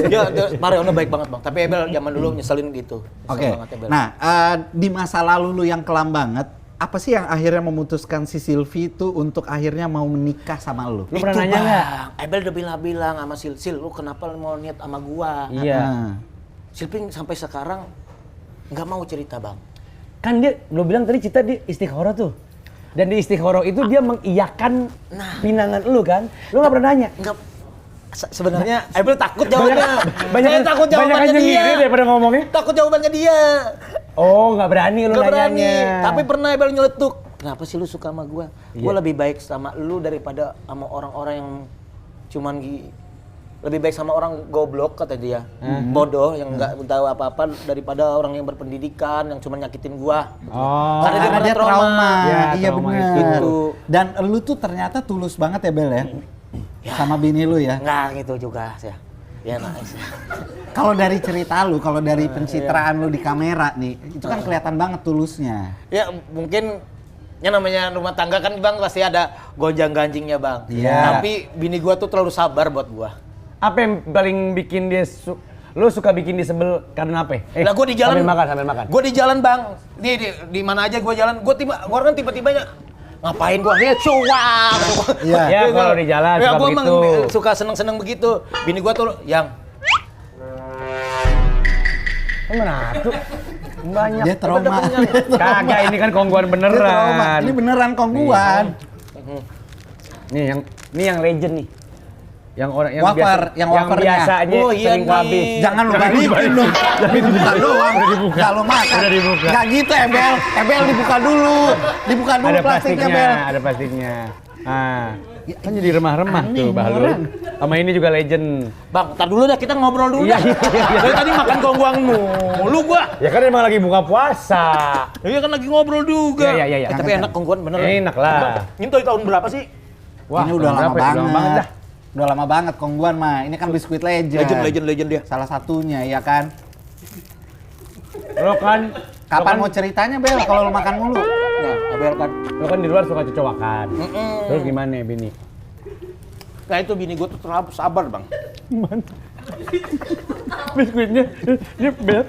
Ya, Pak Haryono baik banget Bang. Tapi Ebel zaman dulu nyeselin gitu. Oke. Nah, di masa lalu lu yang kelam banget, apa sih yang akhirnya memutuskan si Silvi itu untuk akhirnya mau menikah sama lu? Lu pernah nanya nggak? Ebel udah bilang sama Sil, lu kenapa mau niat sama gua? Iya. Silvi sampai sekarang nggak mau cerita Bang. Kan dia, lu bilang tadi cerita di Istiqoroh tuh. Dan di Istiqoroh itu dia mengiyakan pinangan lu kan? Lu nggak pernah nanya? Enggak. Sebenarnya Ebel takut jawabnya. Saya takut jawabannya dia. Daripada ngomongnya. Takut jawabannya dia. Oh, nggak berani lu Nggak nanyanya. berani. Tapi pernah Ebel nyeletuk. Kenapa sih lu suka sama gua? Iya. Gua lebih baik sama lu daripada sama orang-orang yang cuman lebih baik sama orang goblok kata dia. Bodoh yang nggak tahu apa-apa daripada orang yang berpendidikan yang cuma nyakitin gua. Oh. Karena dia trauma. Ya, Iya trauma benar. itu. Dan lu tuh ternyata tulus banget ya Bel ya? Sama bini lu ya? Nggak gitu juga sih. Ya nice. Kalau dari cerita lu, kalau dari pencitraan lu di kamera nih, itu kan kelihatan banget tulusnya. Ya mungkin ya namanya rumah tangga kan Bang pasti ada gonjang-ganjingnya Bang. Iya. Tapi bini gua tuh terlalu sabar buat gua. Apa yang paling bikin dia lu suka bikin dia sebel karena apa? Lah gua di jalan sambil makan. Gua di jalan Bang. Di mana aja gua jalan, gua kan tiba-tiba ngapain gua cuak. Iya. Ya kalau di jalan Ya suka gua begitu. emang suka seneng-seneng begitu. Bini gua tuh yang Mana tuh? Banyak. Dia trauma. Kagak, ini kan kongguan Dia trauma. beneran. Ini beneran kongguan. Nih yang legend nih. Yang orang yang Wafer, yang wafernya. biasanya Oh, iya sering nih. habis. Jangan lu balikin dong. Dibuka doang. Udah lu makan. Udah dibuka. Gak gitu Ebel. Ebel dibuka dulu. Dibuka dulu Ada plastiknya plastiknya, Bel. ada plastiknya. Ah, kan jadi remah-remah Aneh tuh Bahlul. orang. Sama ini juga legend. Bang, ntar dulu dah kita ngobrol dulu Iya, dah. iya. Dari tadi makan gongguang mulu gua. Ya kan emang lagi buka puasa. Iya kan lagi ngobrol juga. Iya. Tapi enak gongguan bener. Enak lah. Ini tahun berapa sih? Ini udah tahun lama berapa ya? Udah lama banget. dah. Udah lama banget kongguan mah. Ini kan biskuit legend. Legend dia. Salah satunya ya kan. Lo kan Kapan mau ceritanya Bel kalau lu makan mulu? Nah, Abel kan. lo kan di luar suka cocokan. Terus gimana bini? Nah itu bini gue tuh terlalu sabar Bang. Biskuitnya ini bed.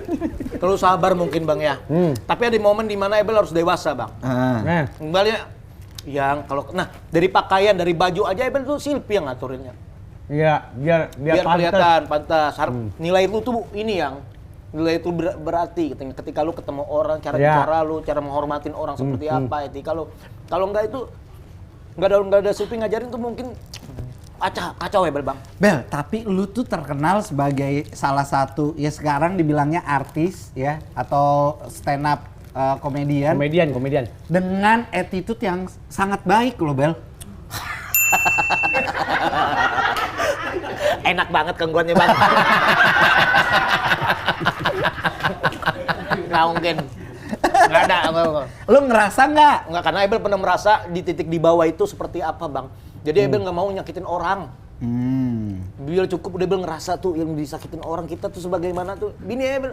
Terlalu sabar mungkin Bang ya. Tapi ada momen di mana Abel harus dewasa Bang. Nah, Kembali yang kalau dari pakaian, dari baju aja Abel tuh Silvi yang ngaturinnya. iya biar Biar pantas. kelihatan pantas. Nilai lu tuh ini yang nilai itu berarti ketika lu ketemu orang, cara Ya. bicara lu, cara menghormatin orang seperti apa, etika lu. Kalau enggak itu enggak ada Silvi ngajarin tuh mungkin kacau ya Bang. Bel, tapi lu tuh terkenal sebagai salah satu ya sekarang dibilangnya artis ya atau stand up komedian Komedian. dengan attitude yang sangat baik loh Bel. Enak banget gangguannya Bang. Nggak mungkin. Nggak ada. Lu ngerasa nggak? Nggak, karena Abel pernah merasa di titik di bawah itu seperti apa Bang. Jadi Abel nggak mau nyakitin orang. Biar cukup udah Abel ngerasa tuh yang disakitin orang kita tuh sebagaimana tuh. Bini Abel,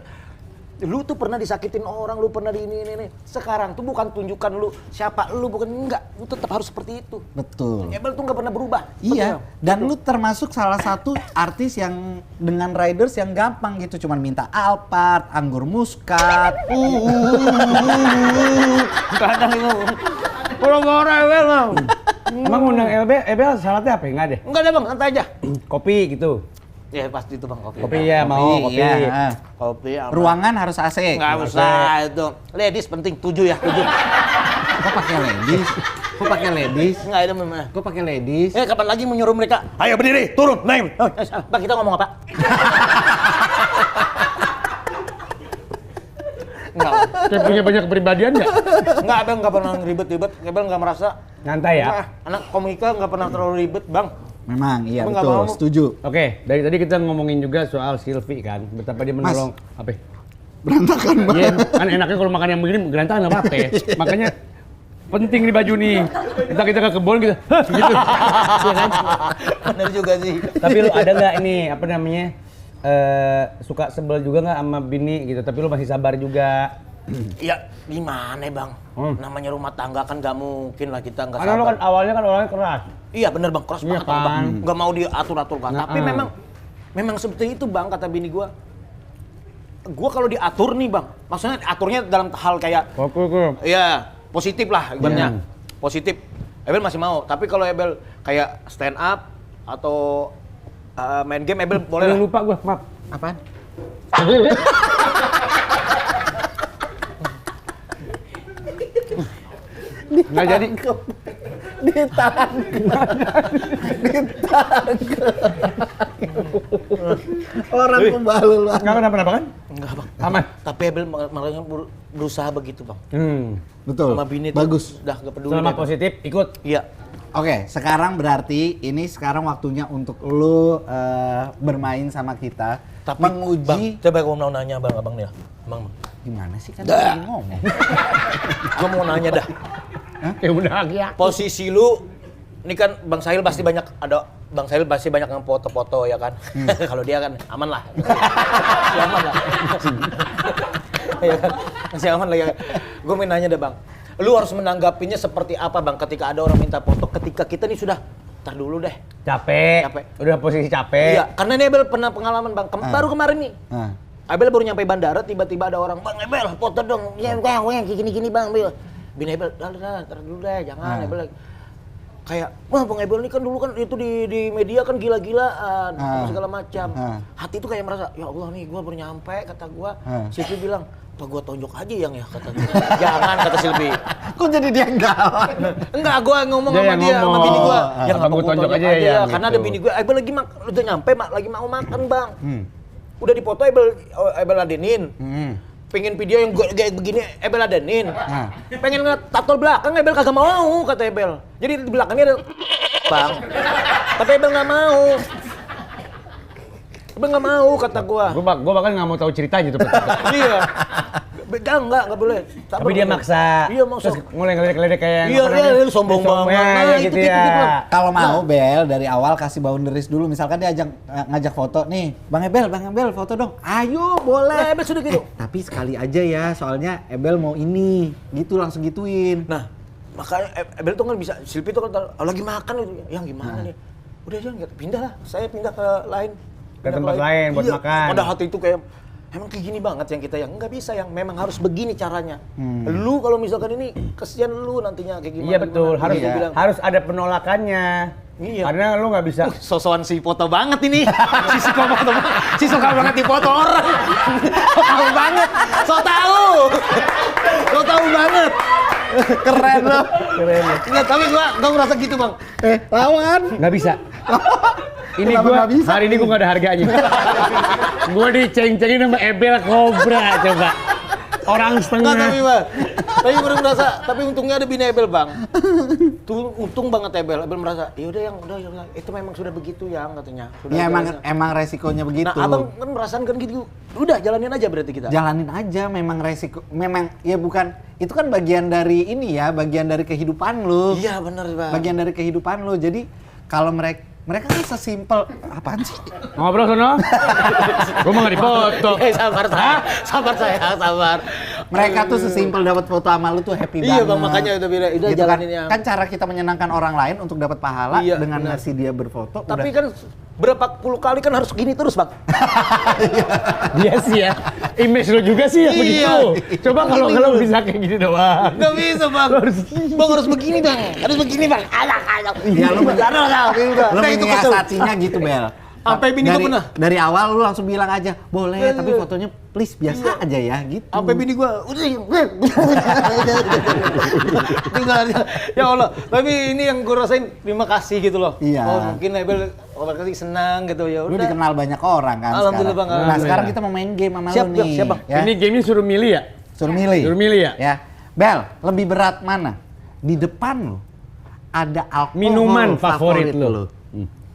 lu tuh pernah disakitin orang, lu pernah di ini. Sekarang tuh bukan tunjukkan lu siapa lu, bukan enggak. Lu tetap harus seperti itu. Betul. Abel tuh nggak pernah berubah. Iya, Betul. dan lu termasuk salah satu artis yang dengan riders yang gampang gitu, cuman minta Alphard, anggur muskat. Kadang itu. Pura-pura Abel Bang. Emang undang LB syaratnya apa? Enggak deh. Enggak ada Bang, santai aja. Kopi gitu. Ya pasti itu Bang kopi. Kopi ya mau kopi. Iya. Kopi apa? Ruangan harus AC. Nggak usah itu. Ladies penting 7 ya, 7. Kok pakai ladies? Kok pakai ladies? Nggak ada memang. Kok pakai ladies? Kapan lagi menyuruh mereka? Ayo berdiri, turun, naik. Oh, Bang, kita ngomong apa? Enggak. Kayak punya banyak kepribadian nggak? Enggak, Abang nggak pernah ribet-ribet. Abang nggak merasa. Nyantai ya? Nah, anak komika nggak pernah terlalu ribet, Bang. Memang, iya Lu nggak betul, mau? setuju. Oke, dari tadi kita ngomongin juga soal Silvi kan, betapa dia menolong apa? Berantakan Iya, banget. kan enaknya kalau makan yang begini berantakan nggak apa-apa ya. Makanya penting di baju nih. Kita ke kebun gitu, hah, gitu. Iya kan? Bener juga sih. Tapi lu ada nggak ini apa namanya suka sebel juga nggak sama bini gitu? Tapi lu masih sabar juga. Ya gimana bang? Namanya rumah tangga kan nggak mungkin lah kita nggak Karena lo kan sabar. awalnya kan orangnya keras. Iya bener bang, keras Iya banget bang. kan? Nggak mau diatur-atur kan. Nah, Tapi memang seperti itu bang kata bini gua. Gua kalau diatur nih bang, maksudnya aturnya dalam hal kayak, Oke. ya positif lah ibaratnya. Iya. Positif. Ebel masih mau. Tapi kalau Ebel kayak stand up atau main game Ebel boleh lah. Lupa gua, maaf. Apaan? Nggak jadi. Orang pembalul lah. Nggak kenapa-napa kan? Enggak bang. Aman. Tapi Ebel malah berusaha begitu bang. Betul. Sama bini Bagus. tuh udah gak peduli. Selama deh, Bang. positif, ikut. Iya. Oke, sekarang berarti ini sekarang waktunya untuk lu bermain sama kita. Tapi menguji bang, coba gua mau nanya bang, abang nih ya. Bang. gimana sih kan Dah. lagi ngomong. Gua mau nanya dah. Ya udah ya. Posisi lu, ini kan Bang Sahil pasti banyak Bang Sahil pasti banyak yang foto-foto ya kan. Kalau dia kan aman lah. Masih aman lah. Ya kan? Masih aman lah ya. Gue mau nanya deh Bang. Lu harus menanggapinya seperti apa Bang ketika ada orang minta foto ketika kita nih sudah tar dulu deh. Capek. Udah posisi capek. Iya, karena ini Abel pernah pengalaman Bang. Baru kemarin nih. Abel baru nyampe bandara, tiba-tiba ada orang, "Bang Abel, foto dong." Ya, gue gini-gini Bang, Abel. Bini Abel, "Dah, tar dulu deh, jangan." Abel kayak, "Wah, Bang Abel ini kan dulu kan itu di media kan gila-gilaan, apa segala macam." Hati itu kayak merasa, "Ya Allah nih, gua baru nyampe," kata gua. Silvi bilang, "Apa gua tonjok aja yang ya," kata dia. "Jangan," kata Silvi. Kok jadi dia galak? Enggak, gua ngomong Dia sama yang dia, sama ngomong. bini gua. Ya, nggak gua mau tonjok aja ya, karena gitu. ada bini gua, Abel lagi udah nyampe, lagi mau makan, Bang. Udah dipoto Abel ladenin. Pengen video yang kayak begini Abel ladenin. Pengen tato belakang Abel kagak mau kata Abel. Jadi di belakangnya ada Bang. Tapi Abel nggak mau. Abel nggak mau kata gua. Gua bahkan nggak mau tahu ceritanya tuh. Iya. Enggak boleh. Tapi dia maksa. Iya, maksa. Terus mulai ngeledek-ledek kayak Iya, lu sombong banget. Nah, gitu itu ya. gitu. Kalau mau Bel dari awal kasih boundaries dulu, misalkan dia ngajak foto nih, Bang Ebel foto dong. Ayo boleh. Nah, Abel sudah gitu. Tapi sekali aja ya, soalnya Ebel mau ini, gitu langsung gituin. Nah, makanya Abel tuh kan bisa, Silvi tuh kan lagi makan itu, yang gimana nih? Udah jangan pindah lah, saya pindah ke lain. Ke tempat lain buat Iya, makan. Pada hati itu kayak, emang kayak gini banget yang kita yang nggak bisa, yang memang harus begini caranya. Lu kalau misalkan ini, kesian lu nantinya kayak gimana. Iya betul, gimana. harus Dia bilang, harus ada penolakannya. Iya. Karena lu nggak bisa. sosokan si foto banget ini. si suka banget di foto orang. So tahu banget. So tahu banget. Keren loh. Keren. Enggak, tapi gua ngerasa gitu, Bang. Lawan. Nggak bisa. Ini Kenapa gua nggak bisa? hari ini gua nggak ada harganya. Gua diceng-cengin sama Ebel Cobra coba. Orang Enggak, setengah. tapi baru merasa, tapi untungnya ada bini Ebel, Bang. Tuh untung banget Ebel merasa, ya udah yang udah itu memang sudah begitu yang katanya. Sudah Ya jalannya." emang resikonya begitu. Nah, Abang kan merasakan kan gitu. Udah jalanin aja berarti kita. Jalanin aja, memang resiko, memang ya bukan, itu kan bagian dari ini ya, bagian dari kehidupan lu. Iya, benar, Bang. Bagian dari kehidupan lu. Jadi kalau mereka kan sesimpel apaan sih? Ngobrol sono. Gua mah nggak dipoto. Sabar saya. Mereka tuh sesimpel dapat foto sama lu tuh happy banget. Iya, Bang, makanya udah bilang, udah Gitu jalanin kan, yang. kan cara kita menyenangkan orang lain untuk dapat pahala Iya, dengan benar. ngasih dia berfoto. Tapi udah. kan berapa puluh kali kan harus gini terus, Bang. Dia sih ya. Image lu juga sih ya Iya. begitu. Coba kalau bisa kayak gini doang. Nggak bisa, Bang. Bang harus begini, Bang. Harus begini, Bang. Alah. Ya lu benar. Lu Nah, itu kesel. menyiasatinya gitu, Bel. Sampai bini gua pernah. Dari awal lu langsung bilang aja, boleh, tapi fotonya please biasa aja ya, gitu. Sampai bini gua udah ya Allah, tapi ini yang gua rasain terima kasih gitu loh. Iya. Oh, mungkin Abel kasih senang gitu ya Lu udah. dikenal banyak orang kan Alhamdulillah, sekarang. Bang, Nah, sekarang alhamdulillah. kita mau main game sama Siap, lu nih. siap, Bang. Ya. Ini gamenya suruh milih ya? Suruh milih. Suruh milih ya? Bel, lebih berat mana? Di depan lu ada alkohol Minuman favorit lu.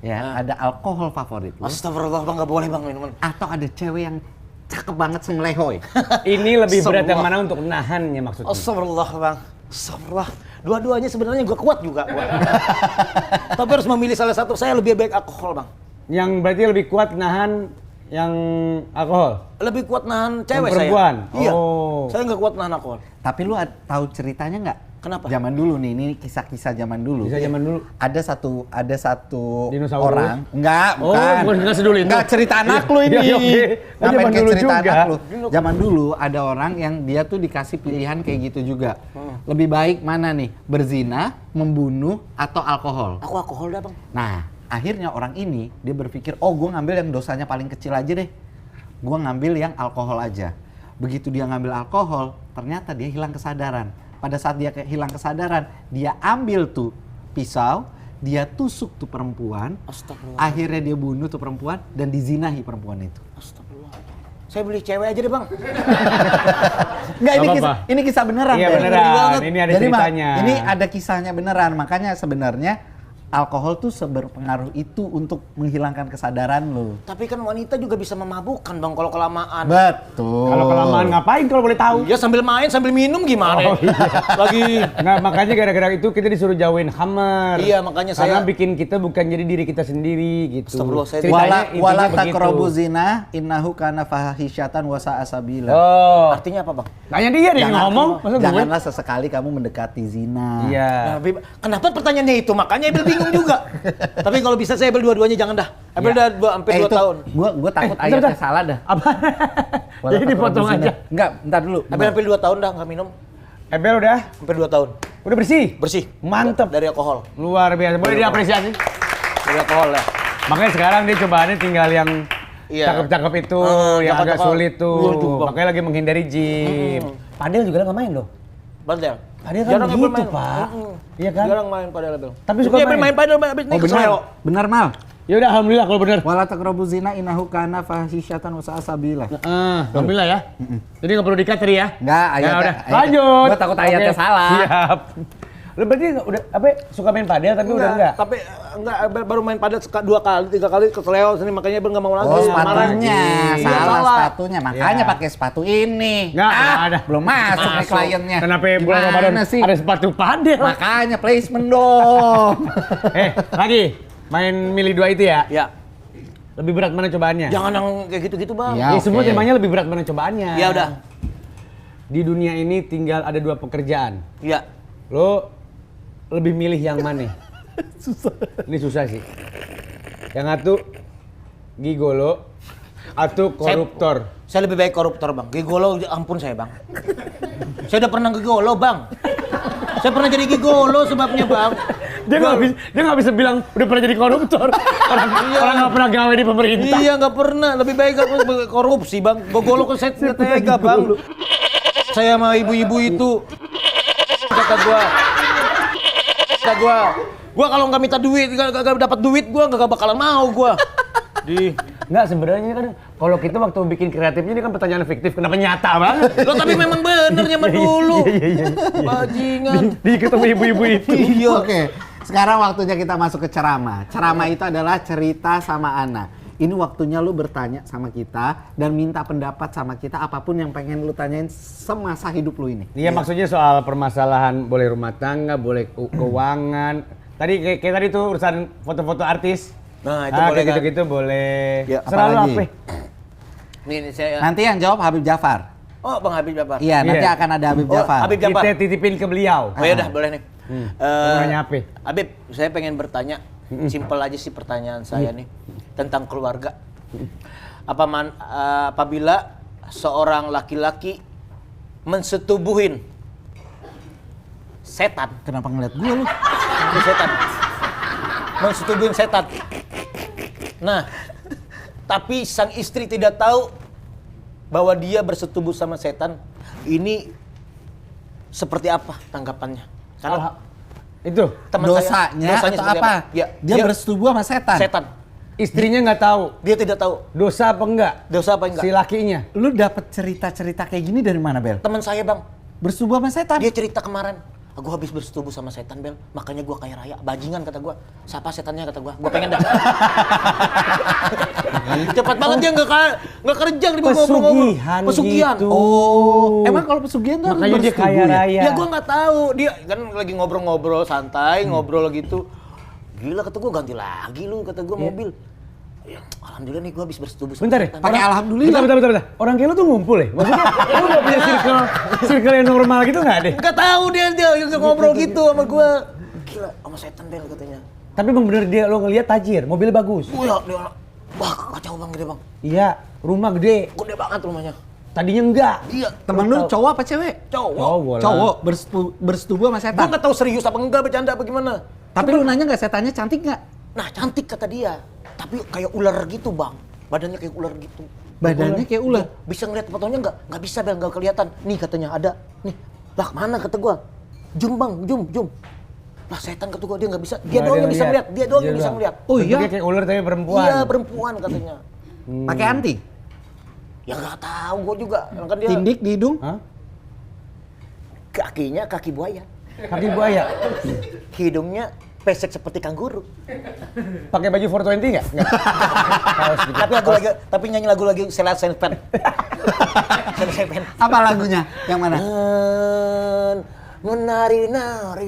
Ya, ada alkohol favorit lu. Astagfirullah, Bang, enggak boleh, Bang, minuman. Atau ada cewek yang cakep banget semelehoy. Ini lebih berat yang Semua. mana untuk nahannya maksudnya? Astagfirullah, Bang. Astagfirullah. Dua-duanya sebenarnya gua kuat juga, gua. Tapi harus memilih salah satu. Saya lebih baik alkohol, Bang. Yang berarti lebih kuat nahan yang alkohol? Lebih kuat nahan cewek saya. Perempuan? Iya. Oh. Saya nggak kuat nahan alkohol. Tapi lu tahu ceritanya nggak? Kenapa? Zaman dulu nih, ini kisah-kisah zaman dulu. Kisah zaman dulu. Ada satu Dinosaurus? orang. Enggak, Oh, bukan nggak sedulu itu. Enggak, cerita anak lu ini. Iya, oke. Ngapain Zaman kayak dulu cerita juga. anak lu? Zaman dulu ada orang yang dia tuh dikasih pilihan kayak gitu juga. Lebih baik mana nih? Berzina, membunuh, atau alkohol? Aku alkohol dah bang. Nah, akhirnya orang ini dia berpikir, oh gue ngambil yang dosanya paling kecil aja deh. Gue ngambil yang alkohol aja. Begitu dia ngambil alkohol, ternyata dia hilang kesadaran. Pada saat dia hilang kesadaran, dia ambil tuh pisau, dia tusuk tuh perempuan. Astagfirullah. Akhirnya dia bunuh tuh perempuan dan dizinahi perempuan itu. Astagfirullah. Saya beli cewek aja deh bang. Enggak, Gak ini kisah beneran. Iya Ben. beneran, ini ada Jadi, Mak, ceritanya. ini ada kisahnya beneran, makanya sebenarnya alkohol tuh seberpengaruh itu untuk menghilangkan kesadaran lo. Tapi kan wanita juga bisa memabukkan bang kalau kelamaan. Betul. Kalau kelamaan ngapain kalau boleh tahu? Ya sambil main sambil minum gimana? Oh, iya. Lagi. Nah, makanya gara-gara itu kita disuruh jauhin khamar. Iya, makanya Karena saya- bikin kita bukan jadi diri kita sendiri gitu. Astagfirullah, saya- Ceritanya intinya Wala begitu. taqrabu zina innahu kana fahisyatan wa sa'a sabila. Oh, Artinya apa bang? tanya dia nih ngomong. Masa gue? Janganlah sesekali kamu mendekati zina. Iya. Nah, kenapa pertanyaannya itu? Makanya Ebel bingung juga. Tapi kalau bisa saya Ebel dua-duanya jangan dah. Ebel udah hampir 2 tahun. Gua takut bentar, ayatnya bentar. salah dah. Apa? Wala Jadi taqrabu dipotong zina. aja. Enggak, bentar dulu. Ebel hampir 2 tahun dah nggak minum. Ebel udah Hampir 2 tahun. bersih. Bersih. Mantep. Dari alkohol. Luar biasa. Boleh diapresiasi. Dari alkohol ya. Makanya sekarang dia cobaannya tinggal yang Iya. cakep-cakep itu, yang agak cakep-cakep. sulit tuh. Waduh, Bang. Makanya lagi menghindari gym. Padel juga nggak main loh. Padel. Padel kan Jarang begitu, Ebel main. Pak. Iya kan? Jarang main padel Ebel. Tapi suka Ini Ebel main. main padel abis ini Oh benar. kesleo. Benar, Mal. Ya udah alhamdulillah kalau benar. Wala taqrabu zina innahu kana fahisyatan wa sa'a sabila. Alhamdulillah ya. Jadi nggak perlu dikat tadi ya? Enggak, Ya ayatnya. udah. Lanjut. Gua takut ayatnya Oke. salah. Siap. Lu berarti udah apa suka main padel tapi udah enggak? Tapi enggak, Ebel baru main padel 2 kali, 3 kali kesleo sini makanya Ebel nggak mau lagi. Oh, Marah. sepatunya. Iya, Salah sepatunya. Makanya Iya. pakai sepatu ini. Nggak ada. Belum masuk nih kliennya. Kenapa bulan Gimana Ramadan sih? ada sepatu padel? Makanya placement dong. Lagi main milih 2 itu ya? Ya. Lebih berat mana cobaannya? Jangan yang kayak gitu-gitu, Bang. Ya. Ya, semua Oke. temanya lebih berat mana cobaannya. Ya udah. Di dunia ini tinggal ada 2 pekerjaan. Ya. Lo lebih milih yang mana? Susah. Ini susah sih. Yang satu gigolo atau koruptor. Saya lebih baik koruptor, Bang. Gigolo ampun saya, Bang. Saya udah pernah gigolo, Bang. Saya pernah jadi gigolo sebabnya, Bang. Dia nggak bisa bilang udah pernah jadi koruptor. Orang nggak pernah gawe di pemerintah. Iya, nggak pernah. Lebih baik aku korupsi, Bang. Gigolo kan saya nggak tega, Bang. Saya sama ibu-ibu itu kata gua kalau nggak minta duit, nggak dapat duit, gua nggak bakalan mau gua. Nggak sebenarnya kan kalau kita waktu bikin kreatifnya ini kan pertanyaan fiktif, kenapa nyata banget? Loh, tapi memang bener zaman dulu. Bajingan. Di ketemu ibu-ibu itu. Iya. Oke, sekarang waktunya kita masuk ke ceramah. Ceramah itu adalah cerita sama Ana. Ini waktunya lu bertanya sama kita dan minta pendapat sama kita apapun yang pengen lu tanyain semasa hidup lu ini. Iya, maksudnya soal permasalahan boleh rumah tangga, boleh keuangan. Tadi kayak tadi tuh urusan foto-foto artis. Nah, itu boleh kayak kan? gitu-gitu boleh. Ya, Selalu apalagi? apa? Nih saya. Nanti yang jawab Habib Jafar. Oh, Bang Habib Jafar. Iya, nanti Iya. akan ada Habib Oh, Jafar. Habib Jafar. Kita titipin ke beliau. Oh ya udah, boleh nih. Mau nanya apa? Habib, saya pengen bertanya, simpel aja sih pertanyaan saya nih tentang keluarga. Apabila seorang laki-laki mensetubuhin setan, Kenapa ngeliat gue lu? itu setan, mensetubuhin setan. Nah, tapi sang istri tidak tahu bahwa dia bersetubuh sama setan. Ini seperti apa tanggapannya? Karena Itu teman saya, Dosanya atau seperti apa? Ya, Dia bersetubuh sama setan. setan. istrinya nggak tahu Dia tidak tahu dosa apa enggak dosa apa enggak. si lakinya. Lu dapet cerita-cerita kayak gini dari mana, Bel? Teman saya, Bang, Bersetubuh sama setan? dia cerita kemarin, aku habis bersetubuh sama setan, Bel, makanya gua kaya raya. Bajingan kata gua. Siapa setannya kata gua pengen dah. Cepat banget dia nggak kerja di ngobrol-ngobrol. Pesugihan Pesugihan. gitu. Oh, emang kalau pesugihan tuh harus Makanya dia bersetubuh kaya ya? raya. Ya gua nggak tahu, dia kan lagi ngobrol-ngobrol santai, ngobrol gitu. Gila kata gua, ganti lagi lu kata gua mobil. Ya, alhamdulillah nih gua habis bersetubuh. Bentar ya, Pakai alhamdulillah. Bentar. Orang kayak lu tuh ngumpul ya? Maksudnya lu nggak punya circle yang normal gitu nggak deh? Enggak tahu dia ngobrol gitu sama gua. Gila, sama setan Bel katanya. Tapi bang bener dia lo ngeliat tajir, mobilnya bagus. Oh ya, dia wah kacau bang, gede bang. Iya, rumah gede. Gede banget rumahnya. Tadinya enggak. Iya. Temen lu cowok apa cewek? Cowok. Cowok bersetubuh sama Gua setan. nggak tahu serius apa enggak, bercanda apa gimana. Tapi lu nanya nggak setannya cantik nggak? Nah cantik kata dia, tapi kayak ular gitu bang. Badannya kayak ular gitu. Badannya kayak ular. Bisa ngeliat fotonya nggak bisa Bel, nggak kelihatan. Nih katanya ada, nih. Lah mana kata gua? Jum bang, jum. Lah setan kata gua, dia nggak bisa. Dia doang yang bisa ngeliat, dia doang yang bisa ngeliat. Oh iya? Bentuknya kayak ular tapi perempuan. Iya perempuan katanya. Pakai anting? Ya nggak tahu gua juga. Kan dia Tindik di hidung? Hah? kakinya kaki buaya, Kaki buaya. hidungnya pesek seperti kanguru. Pakai baju 420 nggak? Nggak. Kaos gitu. Tapi nyanyi lagu lagi Selat Senpen. Senpen. Apa lagunya? Yang mana? Menari-nari.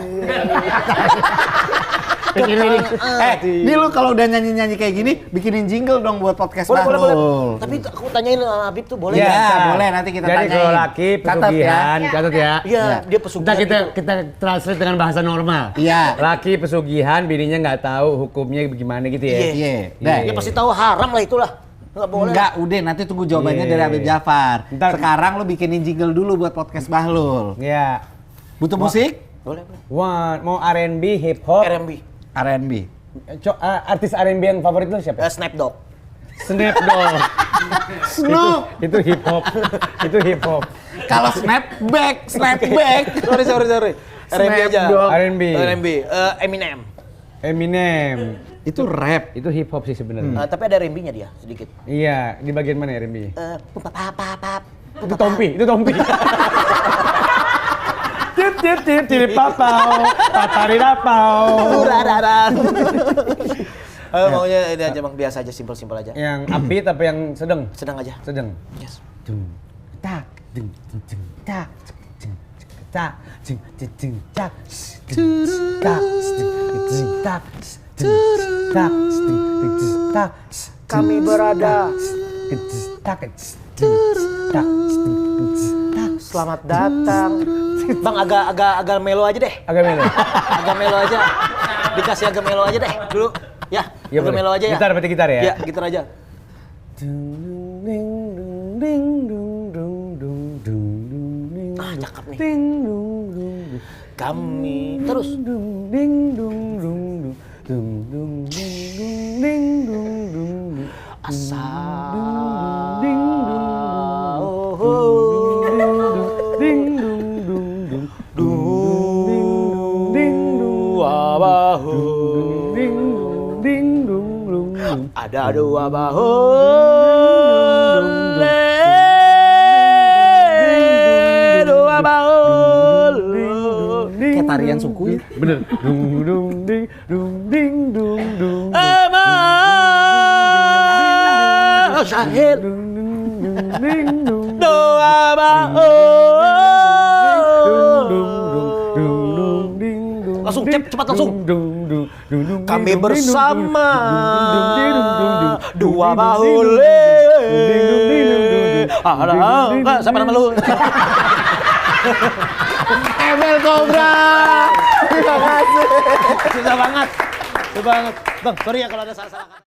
Ini lu kalau udah nyanyi-nyanyi kayak gini, bikinin jingle dong buat podcast Bahlul. Tapi aku tanyain sama Habib tuh boleh Ya, nggak? boleh nanti kita Jadi tanyain. kalau laki pesugihan, catat ya. Iya, dia pesugihan. Kita translate dengan bahasa normal. Iya. Laki pesugihan, bininya nggak tahu hukumnya bagaimana gitu ya. Iya. Dia pasti tahu haram lah itulah. Nggak boleh. Enggak, udah nanti tunggu jawabannya Iya. dari Habib Jafar. Ntar. Sekarang lu bikinin jingle dulu buat podcast Bahlul. Iya. Butuh musik? Boleh. One, mau R&B, hip hop. RMB. R&B. Artis R&B yang favorit lu siapa? Snapdog. Snapdog. Snoop. Itu hip hop. Itu hip hop. Kalau snapback. Sorry. RMB aja. Snapdog. R&B. Eminem. Eminem. Itu rap. Itu hip hop sih sebenarnya. Tapi ada R&B-nya dia sedikit. Iya, di bagian mana R&B? Pap. Itu Tompi. Tip papau, patari rapau. Maunya ini aja bang, biasa aja, simpel aja. Yang upbeat apa yang sedang? Sedang aja. Sedang. Yes. Dung, tak, dung, tak, tak, tak, tak, Kami berada. Selamat datang. Bang agak melo aja deh. Agak melo. Agak melo aja. Dikasih agak melo aja deh dulu. Ya, Ya, agak boleh. melo aja ya. Gitar, berarti gitar ya? Ya, gitar aja. Cakep nih. Kami terus. Ada dua bahu, dua bahu. Kayak tarian suku ya. Bener. Syahid doa bahu. Langsung cepat langsung. Kami bersama dua bahu siapa nama lu? Emel Cobra. Terima kasih. Susah banget. Bang, sorry ya kalau ada salah-salah.